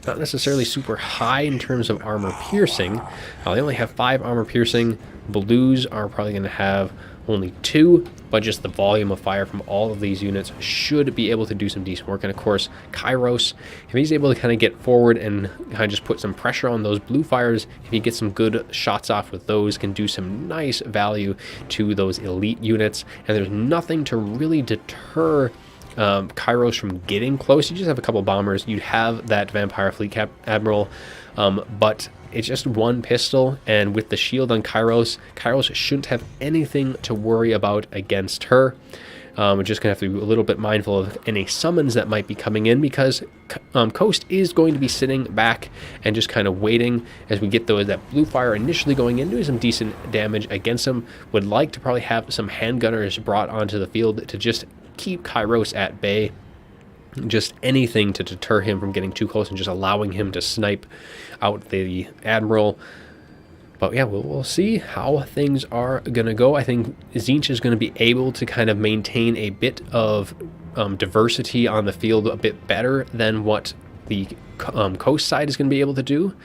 Not necessarily super high in terms of armor piercing. They only have 5 armor piercing. Blues are probably going to have only 2, but just the volume of fire from all of these units should be able to do some decent work. And of course, Kairos, if he's able to kind of get forward and kind of just put some pressure on those blue fires, if he gets some good shots off with those, can do some nice value to those elite units. And there's nothing to really deter Kairos from getting close. You just have a couple bombers. You'd have that Vampire Fleet Admiral, but it's just 1 pistol, and with the shield on Kairos, Kairos shouldn't have anything to worry about against her. We're just going to have to be a little bit mindful of any summons that might be coming in, because Coast is going to be sitting back and just kind of waiting as we get that blue fire initially going in, doing some decent damage against him. Would like to probably have some handgunners brought onto the field to just keep Kairos at bay. Just anything to deter him from getting too close and just allowing him to snipe out the Admiral. But yeah, we'll see how things are going to go. I think Tzeentch is going to be able to kind of maintain a bit of diversity on the field a bit better than what the Coast side is going to be able to do.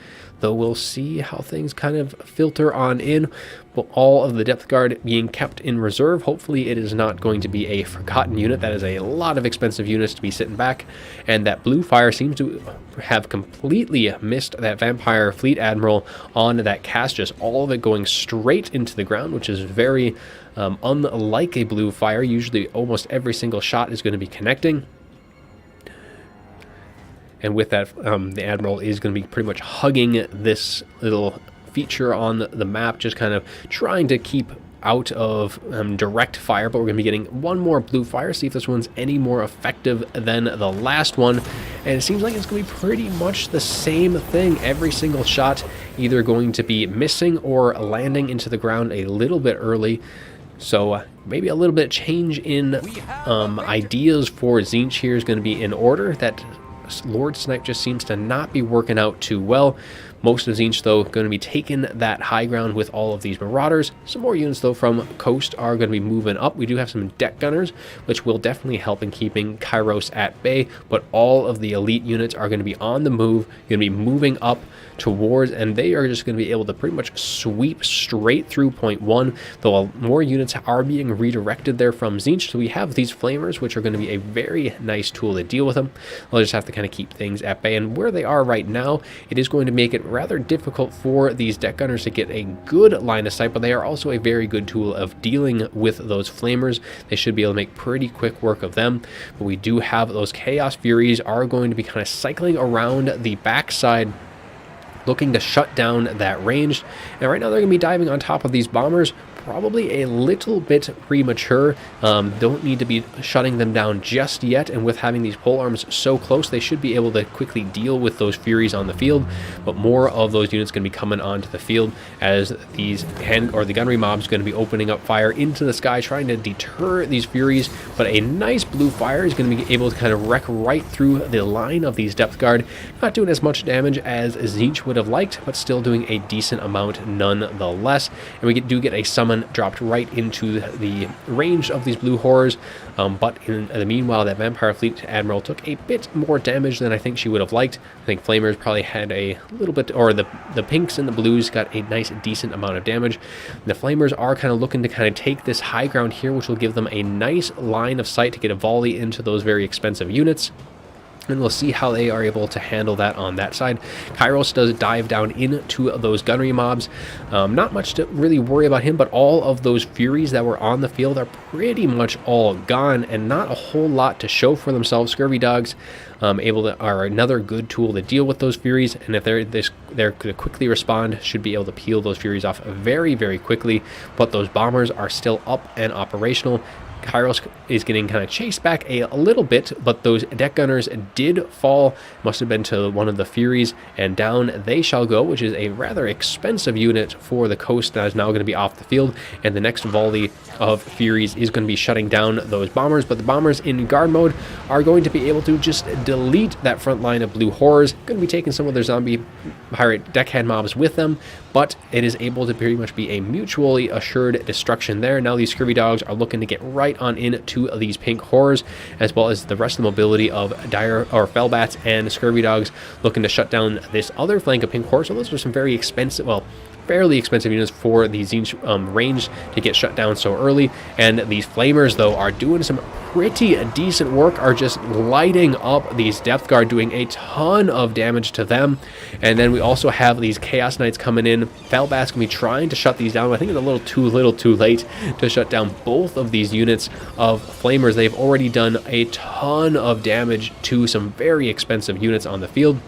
Though we'll see how things kind of filter on in. But all of the Depth Guard being kept in reserve. Hopefully it is not going to be a forgotten unit. That is a lot of expensive units to be sitting back. And that blue fire seems to have completely missed that Vampire Fleet Admiral on that cast. Just all of it going straight into the ground, which is very unlike a blue fire. Usually almost every single shot is going to be connecting. And with that, the Admiral is going to be pretty much hugging this little feature on the map, just kind of trying to keep out of direct fire, but we're going to be getting one more blue fire, see if this one's any more effective than the last one. And it seems like it's going to be pretty much the same thing. Every single shot either going to be missing or landing into the ground a little bit early. So maybe a little bit change in ideas for Tzeentch here is going to be in order. That Lord Snipe just seems to not be working out too well. Most of Tzeentch, though, going to be taking that high ground with all of these Marauders. Some more units, though, from Coast are going to be moving up. We do have some deck gunners, which will definitely help in keeping Kairos at bay, but all of the elite units are going to be on the move, going to be moving up towards, and they are just going to be able to pretty much sweep straight through point 1, though more units are being redirected there from Tzeentch. So we have these Flamers, which are going to be a very nice tool to deal with them. They'll just have to kind of keep things at bay, and where they are right now, it is going to make it rather difficult for these deck gunners to get a good line of sight, but they are also a very good tool of dealing with those Flamers. They should be able to make pretty quick work of them, but we do have those Chaos Furies are going to be kind of cycling around the backside, looking to shut down that range. And right now they're going to be diving on top of these bombers, probably a little bit premature. Don't need to be shutting them down just yet, and with having these pole arms so close, they should be able to quickly deal with those Furies on the field. But more of those units going to be coming onto the field as these the gunnery mobs going to be opening up fire into the sky, trying to deter these Furies. But a nice blue fire is going to be able to kind of wreck right through the line of these depth guard, not doing as much damage as Tzeentch would have liked, but still doing a decent amount nonetheless. And we do get a summon dropped right into the range of these blue horrors, but in the meanwhile, that Vampire Fleet Admiral took a bit more damage than I think she would have liked. I think Flamers probably had a little bit, or the pinks and the blues got a nice decent amount of damage. The Flamers are kind of looking to kind of take this high ground here, which will give them a nice line of sight to get a volley into those very expensive units. And we'll see how they are able to handle that on that side. Kairos does dive down into those gunnery mobs. Not much to really worry about him, but all of those Furies that were on the field are pretty much all gone, and not a whole lot to show for themselves. Scurvy Dogs are another good tool to deal with those Furies, and if they're to quickly respond, should be able to peel those Furies off very, very quickly. But those bombers are still up and operational. Kairos is getting kind of chased back a little bit, but those deck gunners did fall. Must have been to one of the Furies, and down they shall go, which is a rather expensive unit for the Coast that is now going to be off the field. And the next volley of Furies is going to be shutting down those bombers, but the bombers in guard mode are going to be able to just delete that front line of blue horrors. Going to be taking some of their zombie pirate deckhand mobs with them, but it is able to pretty much be a mutually assured destruction there. Now these Scurvy Dogs are looking to get right on into these pink horrors, as well as the rest of the mobility of dire or Fellbats and Scurvy Dogs looking to shut down this other flank of pink horrors. So those are some very expensive, well, fairly expensive units for the Tzeentch range to get shut down so early. And these Flamers, though, are doing some pretty decent work, are just lighting up these Depth Guard, doing a ton of damage to them. And then we also have these Chaos Knights coming in. Fellbats can be trying to shut these down. I think it's a little too late to shut down both of these units of Flamers. They've already done a ton of damage to some very expensive units on the field.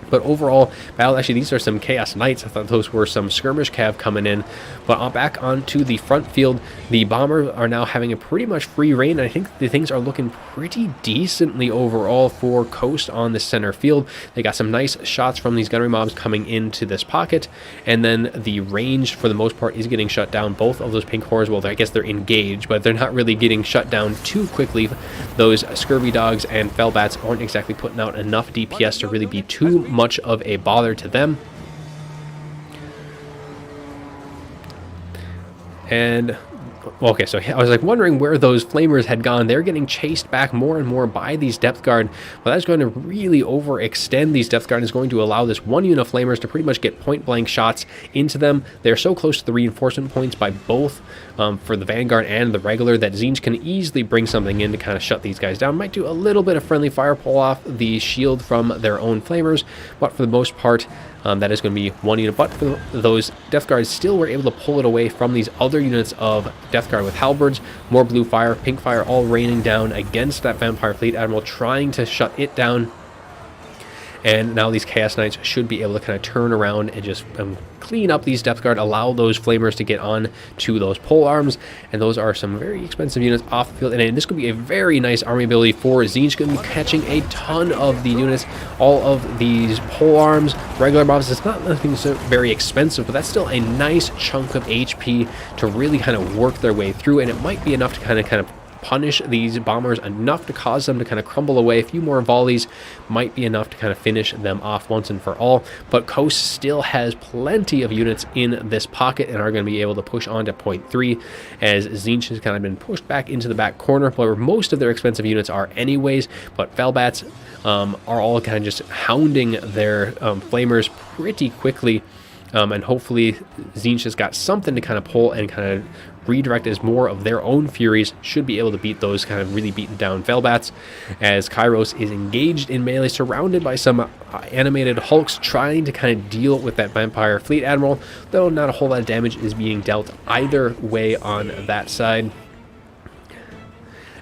But overall, actually, these are some Chaos Knights. I thought those were some skirmish cav coming in. But back onto the front field, the bombers are now having a pretty much free reign. I think the things are looking pretty decently overall for Coast on the center field. They got some nice shots from these gunnery mobs coming into this pocket. And then the range, for the most part, is getting shut down. Both of those pink horrors, well, I guess they're engaged, but they're not really getting shut down too quickly. Those Scurvy Dogs and Fellbats aren't exactly putting out enough DPS to really be too much of a bother to them. And okay, so I was like wondering where those Flamers had gone. They're getting chased back more and more by these Depth Guard, but that's going to really overextend these Depth Guard and is going to allow this one unit of Flamers to pretty much get point blank shots into them. They're so close to the reinforcement points by both for the Vanguard and the regular that Tzeentch can easily bring something in to kind of shut these guys down. Might do a little bit of friendly fire, pull off the shield from their own Flamers, but for the most part, that is going to be one unit. But for those Death Guards still were able to pull it away from these other units of Death Guard with halberds. More blue fire, pink fire, all raining down against that Vampire Fleet Admiral, trying to shut it down. And now these Chaos Knights should be able to kind of turn around and just clean up these depth guard, allow those flamers to get on to those pole arms, and those are some very expensive units off the field. And this could be a very nice army ability for Tzeentch. Going to be catching a ton of the units, all of these pole arms, regular mobs. It's not nothing so very expensive, but that's still a nice chunk of HP to really kind of work their way through, and it might be enough to kind of punish these bombers enough to cause them to kind of crumble away. A few more volleys might be enough to kind of finish them off once and for all, but Coast still has plenty of units in this pocket and are going to be able to push on to point 3, as Tzeentch has kind of been pushed back into the back corner where most of their expensive units are anyways, but Velbats are all kind of just hounding their flamers pretty quickly. And hopefully Tzeentch has got something to kind of pull and kind of redirect, as more of their own Furies should be able to beat those kind of really beaten down Velbats, as Kairos is engaged in melee, surrounded by some animated Hulks trying to kind of deal with that Vampire Fleet Admiral, though not a whole lot of damage is being dealt either way on that side.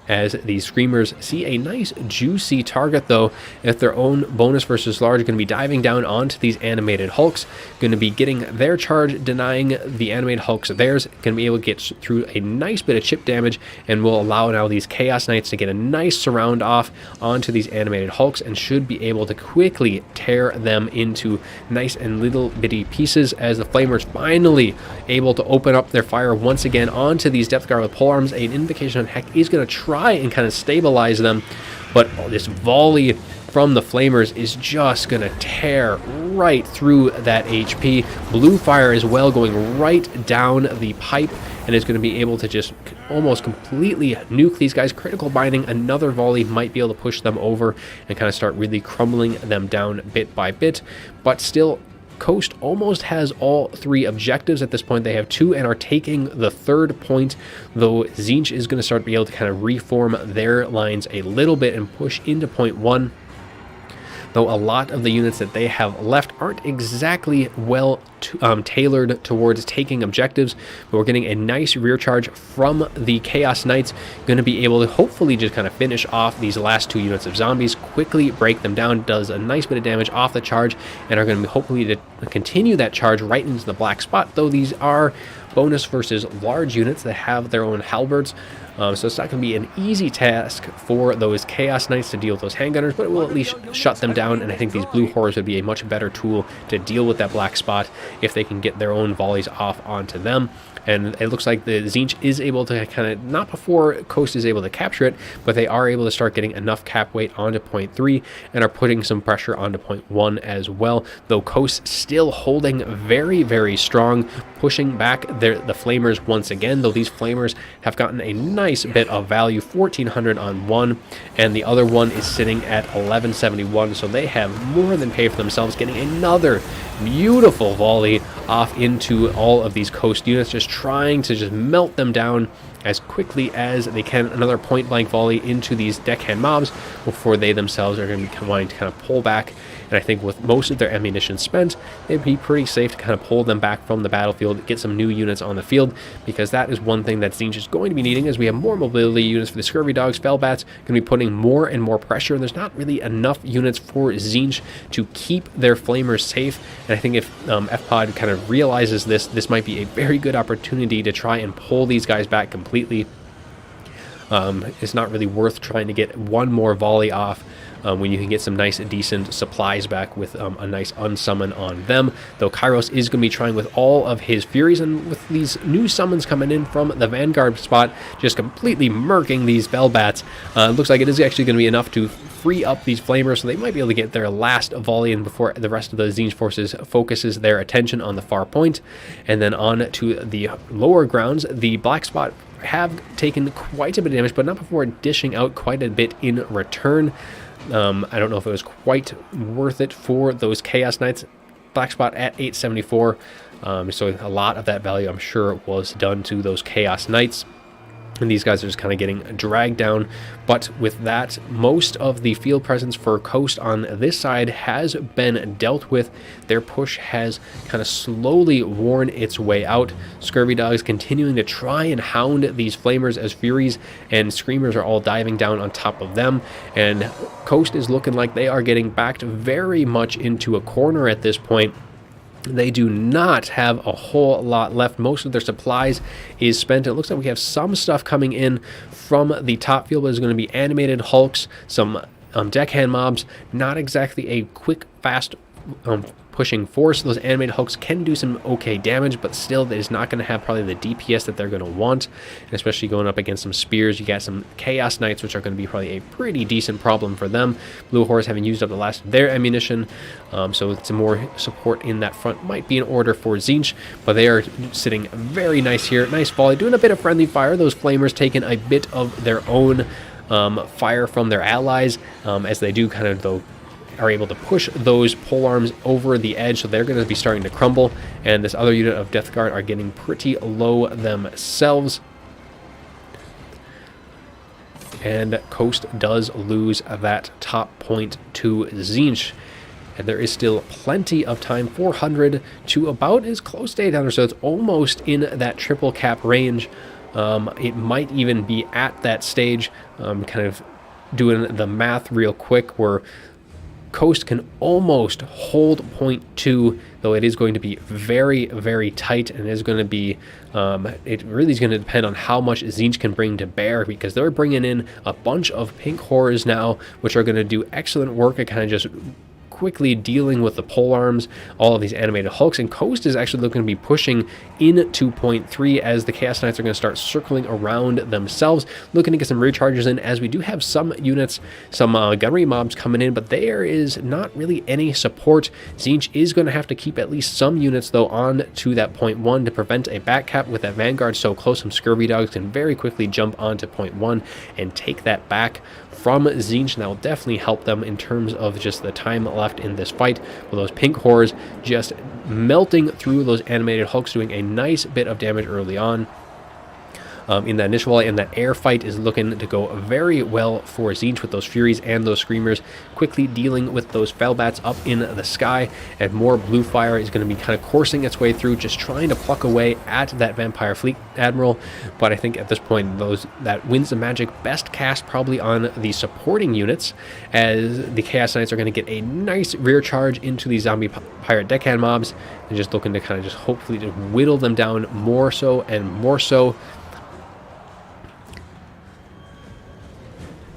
As the Screamers see a nice juicy target though, at their own bonus versus large, going to be diving down onto these animated Hulks, going to be getting their charge, denying the animated Hulks theirs, going to be able to get through a nice bit of chip damage, and will allow now these Chaos Knights to get a nice surround off onto these animated Hulks, and should be able to quickly tear them into nice and little bitty pieces, as the Flamers finally able to open up their fire once again onto these Depth Guard with polearms. An Invocation on Heck is going to try and kind of stabilize them, but this volley from the Flamers is just going to tear right through that HP. Blue fire as well, going right down the pipe, and is going to be able to just almost completely nuke these guys. Critical binding, another volley might be able to push them over and kind of start really crumbling them down bit by bit, but still Coast almost has all 3 objectives at this point. They have 2 and are taking the 3rd point, though Tzeentch is going to start to be able to kind of reform their lines a little bit and push into point 1. Though a lot of the units that they have left aren't exactly well tailored towards taking objectives, but we're getting a nice rear charge from the Chaos Knights, going to be able to hopefully just kind of finish off these last 2 units of zombies, quickly break them down, does a nice bit of damage off the charge, and are going to be hopefully to continue that charge right into the black spot, though these are bonus versus large units that have their own halberds. So it's not going to be an easy task for those Chaos Knights to deal with those handgunners, but it will at least shut them down, and I think these blue horrors would be a much better tool to deal with that black spot if they can get their own volleys off onto them. And it looks like the Tzeentch is able to kind of, not before Coast is able to capture it, but they are able to start getting enough cap weight onto point 3 and are putting some pressure onto point 1 as well, though Coast still holding very, very strong, pushing back the Flamers once again, though these Flamers have gotten a nice bit of value, 1,400 on one, and the other one is sitting at 1,171, so they have more than paid for themselves, getting another beautiful volley off into all of these Coast units, just trying to just melt them down as quickly as they can. Another point blank volley into these deckhand mobs before they themselves are going to be wanting to kind of pull back. And I think with most of their ammunition spent, it'd be pretty safe to kind of pull them back from the battlefield, get some new units on the field, because that is one thing that Tzeentch is going to be needing, as we have more mobility units for the Scurvy Dogs. Felbats going to be putting more and more pressure, and there's not really enough units for Tzeentch to keep their Flamers safe. And I think if FPOD kind of realizes this might be a very good opportunity to try and pull these guys back completely. It's not really worth trying to get one more volley off when you can get some nice decent supplies back with a nice unsummon on them, though Kairos is going to be trying with all of his Furies, and with these new summons coming in from the Vanguard spot, just completely murking these Velbats. It looks like it is actually going to be enough to free up these Flamers, so they might be able to get their last volley in before the rest of the Tzeentch forces focuses their attention on the far point. And then on to the lower grounds, the Black Spot have taken quite a bit of damage, but not before dishing out quite a bit in return. I don't know if it was quite worth it for those Chaos Knights. Black Spot at 874, so a lot of that value I'm sure was done to those Chaos Knights. and these guys are just kind of getting dragged down. But with that, most of the field presence for Coast on this side has been dealt with. Their push has kind of slowly worn its way out. Scurvy Dogs continuing to try and hound these Flamers as Furies and Screamers are all diving down on top of them. And Coast is looking like they are getting backed very much into a corner at this point. They do not have a whole lot left. Most of their supplies is spent. It looks like we have some stuff coming in from the top field, but there's going to be animated hulks, some deckhand mobs. Not exactly a quick, fast pushing force. Those animated hulks can do some okay damage, but still it is not going to have probably the DPS that they're going to want, and especially going up against some spears. You got some Chaos Knights, which are going to be probably a pretty decent problem for them. Blue Horse having used up the last of their ammunition, so some more support in that front might be in order for Tzeentch, but they are sitting very nice here. Nice volley, doing a bit of friendly fire. Those Flamers taking a bit of their own fire from their allies, as they do kind of, though, are able to push those pole arms over the edge, so they're going to be starting to crumble, and this other unit of Death Guard are getting pretty low themselves. And Coast does lose that top point to Tzeentch, and there is still plenty of time. 400 to about as close to 800, so it's almost in that triple cap range. It might even be at that stage. Kind of doing the math real quick, where Coast can almost hold point 2, though it is going to be very, very tight, and it is going to be, it really is going to depend on how much Tzeentch can bring to bear, because they're bringing in a bunch of pink horrors now, which are going to do excellent work at kind of just quickly dealing with the pole arms, all of these animated hulks, and Coast is actually looking to be pushing into point 3 as the Chaos Knights are going to start circling around themselves, looking to get some recharges in, as we do have some units, some gunnery mobs coming in, but there is not really any support. Tzeentch is going to have to keep at least some units, though, on to that point 1 to prevent a back cap. With that Vanguard so close, some Scurvy Dogs can very quickly jump onto point 1 and take that back from Tzeentch, and that will definitely help them in terms of just the time left in this fight, with those pink horrors just melting through those animated hulks, doing a nice bit of damage early on. In that initial volley, and that air fight is looking to go very well for Tzeentch, with those Furies and those Screamers quickly dealing with those Felbats up in the sky, and more blue fire is going to be kind of coursing its way through, just trying to pluck away at that Vampire Fleet Admiral. But I think at this point, that Winds of Magic best cast probably on the supporting units, as the Chaos Knights are going to get a nice rear charge into the Zombie Pirate Deckhand mobs, and just looking to kind of just hopefully to whittle them down more so and more so.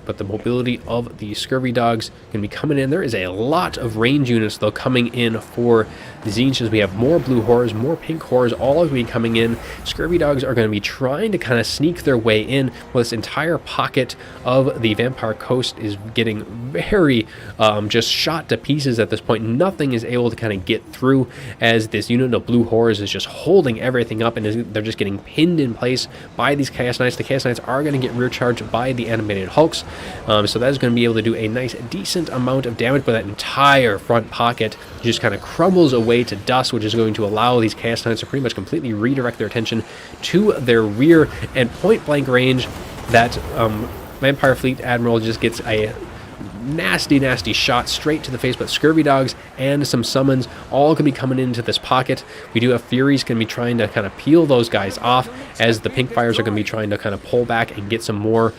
But the mobility of the Scurvy Dogs can be coming in. There is a lot of range units, though, coming in for Tzeentch, as we have more blue horrors, more pink horrors, all of be coming in. Scurvy Dogs are going to be trying to kind of sneak their way in, while this entire pocket of the Vampire Coast is getting very just shot to pieces at this point. Nothing is able to kind of get through, as this unit of blue horrors is just holding everything up, and they're just getting pinned in place by these Chaos Knights. The Chaos Knights are going to get rear charged by the animated hulks. So that is going to be able to do a nice, decent amount of damage, but that entire front pocket just kind of crumbles away to dust, which is going to allow these Chaos Knights to pretty much completely redirect their attention to their rear, and point-blank range. That Vampire Fleet Admiral just gets a nasty shot straight to the face, but Scurvy Dogs and some summons all could be coming into this pocket. We do have Furies going to be trying to kind of peel those guys off, as the pink fires are going to be trying to kind of pull back and get some more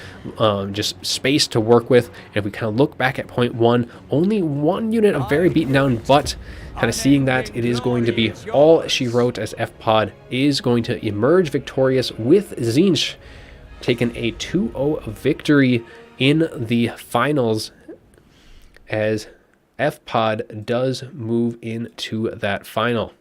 just space to work with. And if we kind of look back at point 1, only one unit of very beaten down, but kind of seeing that it is going to be all she wrote, as FPOD is going to emerge victorious, with Tzeentch taking a 2-0 victory in the finals, as FPOD does move into that final.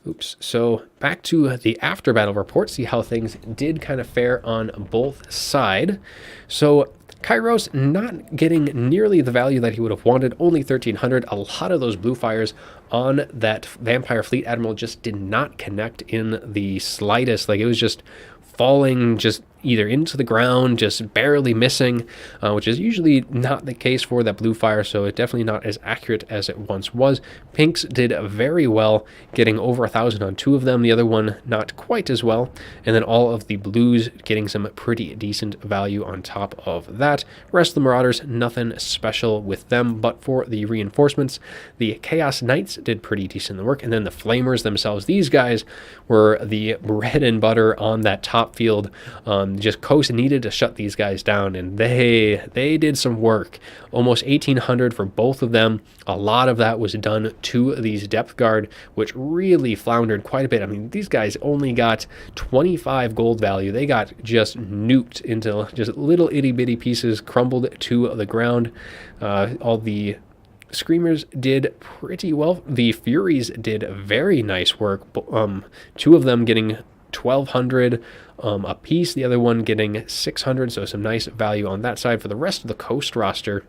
Oops. So back to the after battle report, see how things did kind of fare on both sides. So Kairos not getting nearly the value that he would have wanted, only 1,300. A lot of those blue fires on that Vampire Fleet Admiral just did not connect in the slightest. Like, it was just falling just either into the ground, just barely missing, which is usually not the case for that blue fire, so it's definitely not as accurate as it once was. Pinks did very well, getting over 1,000 on 2 of them, the other one not quite as well, and then all of the blues getting some pretty decent value on top of that. Rest of the Marauders, nothing special with them, but for the reinforcements, the Chaos Knights did pretty decent work, and then the Flamers themselves, these guys were the bread and butter on that top field. Just Coast needed to shut these guys down, and they did some work. Almost 1,800 for both of them. A lot of that was done to these depth guard, which really floundered quite a bit. I mean, these guys only got 25 gold value. They got just nuked into just little itty bitty pieces, crumbled to the ground. All the Screamers did pretty well. The Furies did very nice work. 2 of them getting 1,200 a piece, the other one getting 600, so some nice value on that side. For the rest of the Coast roster,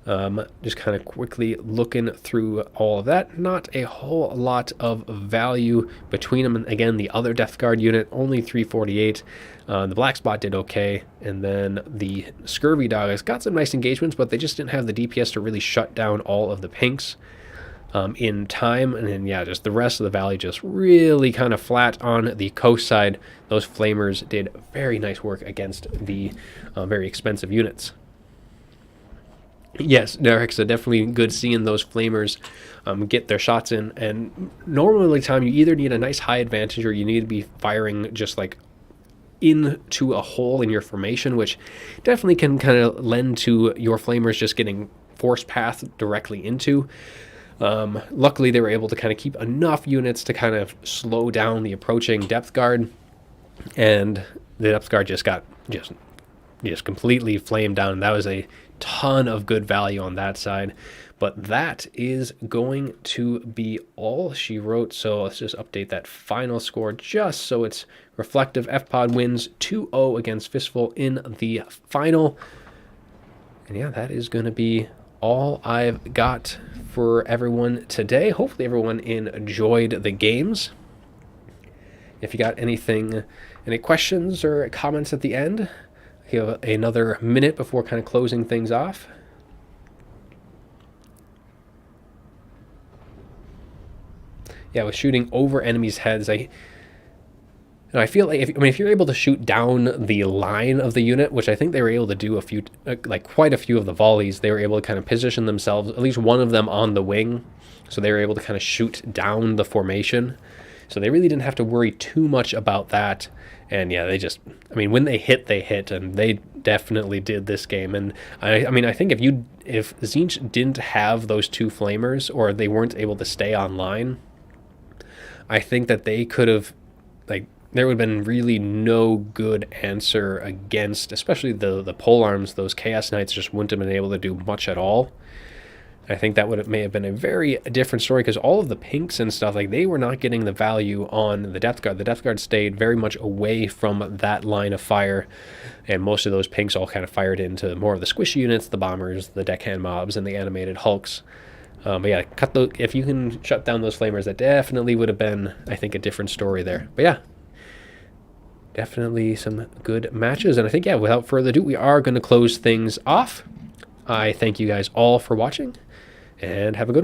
just kind of quickly looking through all of that, not a whole lot of value between them. And again, the other Death Guard unit, only 348. The Black Spot did okay, and then the Scurvy Dogs got some nice engagements, but they just didn't have the DPS to really shut down all of the pinks in time. And then, yeah, just the rest of the valley just really kind of flat on the coast side. Those Flamers did very nice work against the very expensive units. Yes, Derek, so definitely good seeing those Flamers get their shots in. And normally time you either need a nice high advantage or you need to be firing just like into a hole in your formation, which definitely can kind of lend to your Flamers just getting force path directly into. Luckily, they were able to kind of keep enough units to kind of slow down the approaching depth guard, and the depth guard just got just completely flamed down. That was a ton of good value on that side. But that is going to be all she wrote. So let's just update that final score just so it's reflective. FPOD wins 2-0 against Fistful in the final. And yeah, that is going to be all I've got for everyone today. Hopefully everyone enjoyed the games. If you got any questions or comments at the end, you have another minute before kind of closing things off. Yeah, with shooting over enemies' heads, I feel like if you're able to shoot down the line of the unit, which I think they were able to do quite a few of the volleys, they were able to kind of position themselves, at least one of them on the wing, so they were able to kind of shoot down the formation. So they really didn't have to worry too much about that. And yeah, when they hit, and they definitely did this game. And I think if Tzeentch didn't have those 2 Flamers, or they weren't able to stay online, I think that they could have, there would have been really no good answer against, especially the polearms. Those Chaos Knights just wouldn't have been able to do much at all. I think that may have been a very different story, because all of the pinks and stuff, they were not getting the value on the Death Guard. The Death Guard stayed very much away from that line of fire, and most of those pinks all kind of fired into more of the squishy units, the bombers, the deckhand mobs, and the animated hulks. But yeah, if you can shut down those Flamers, that definitely would have been, I think, a different story there. But yeah, definitely some good matches. And I think, yeah, without further ado, we are going to close things off. I thank you guys all for watching, and have a good one.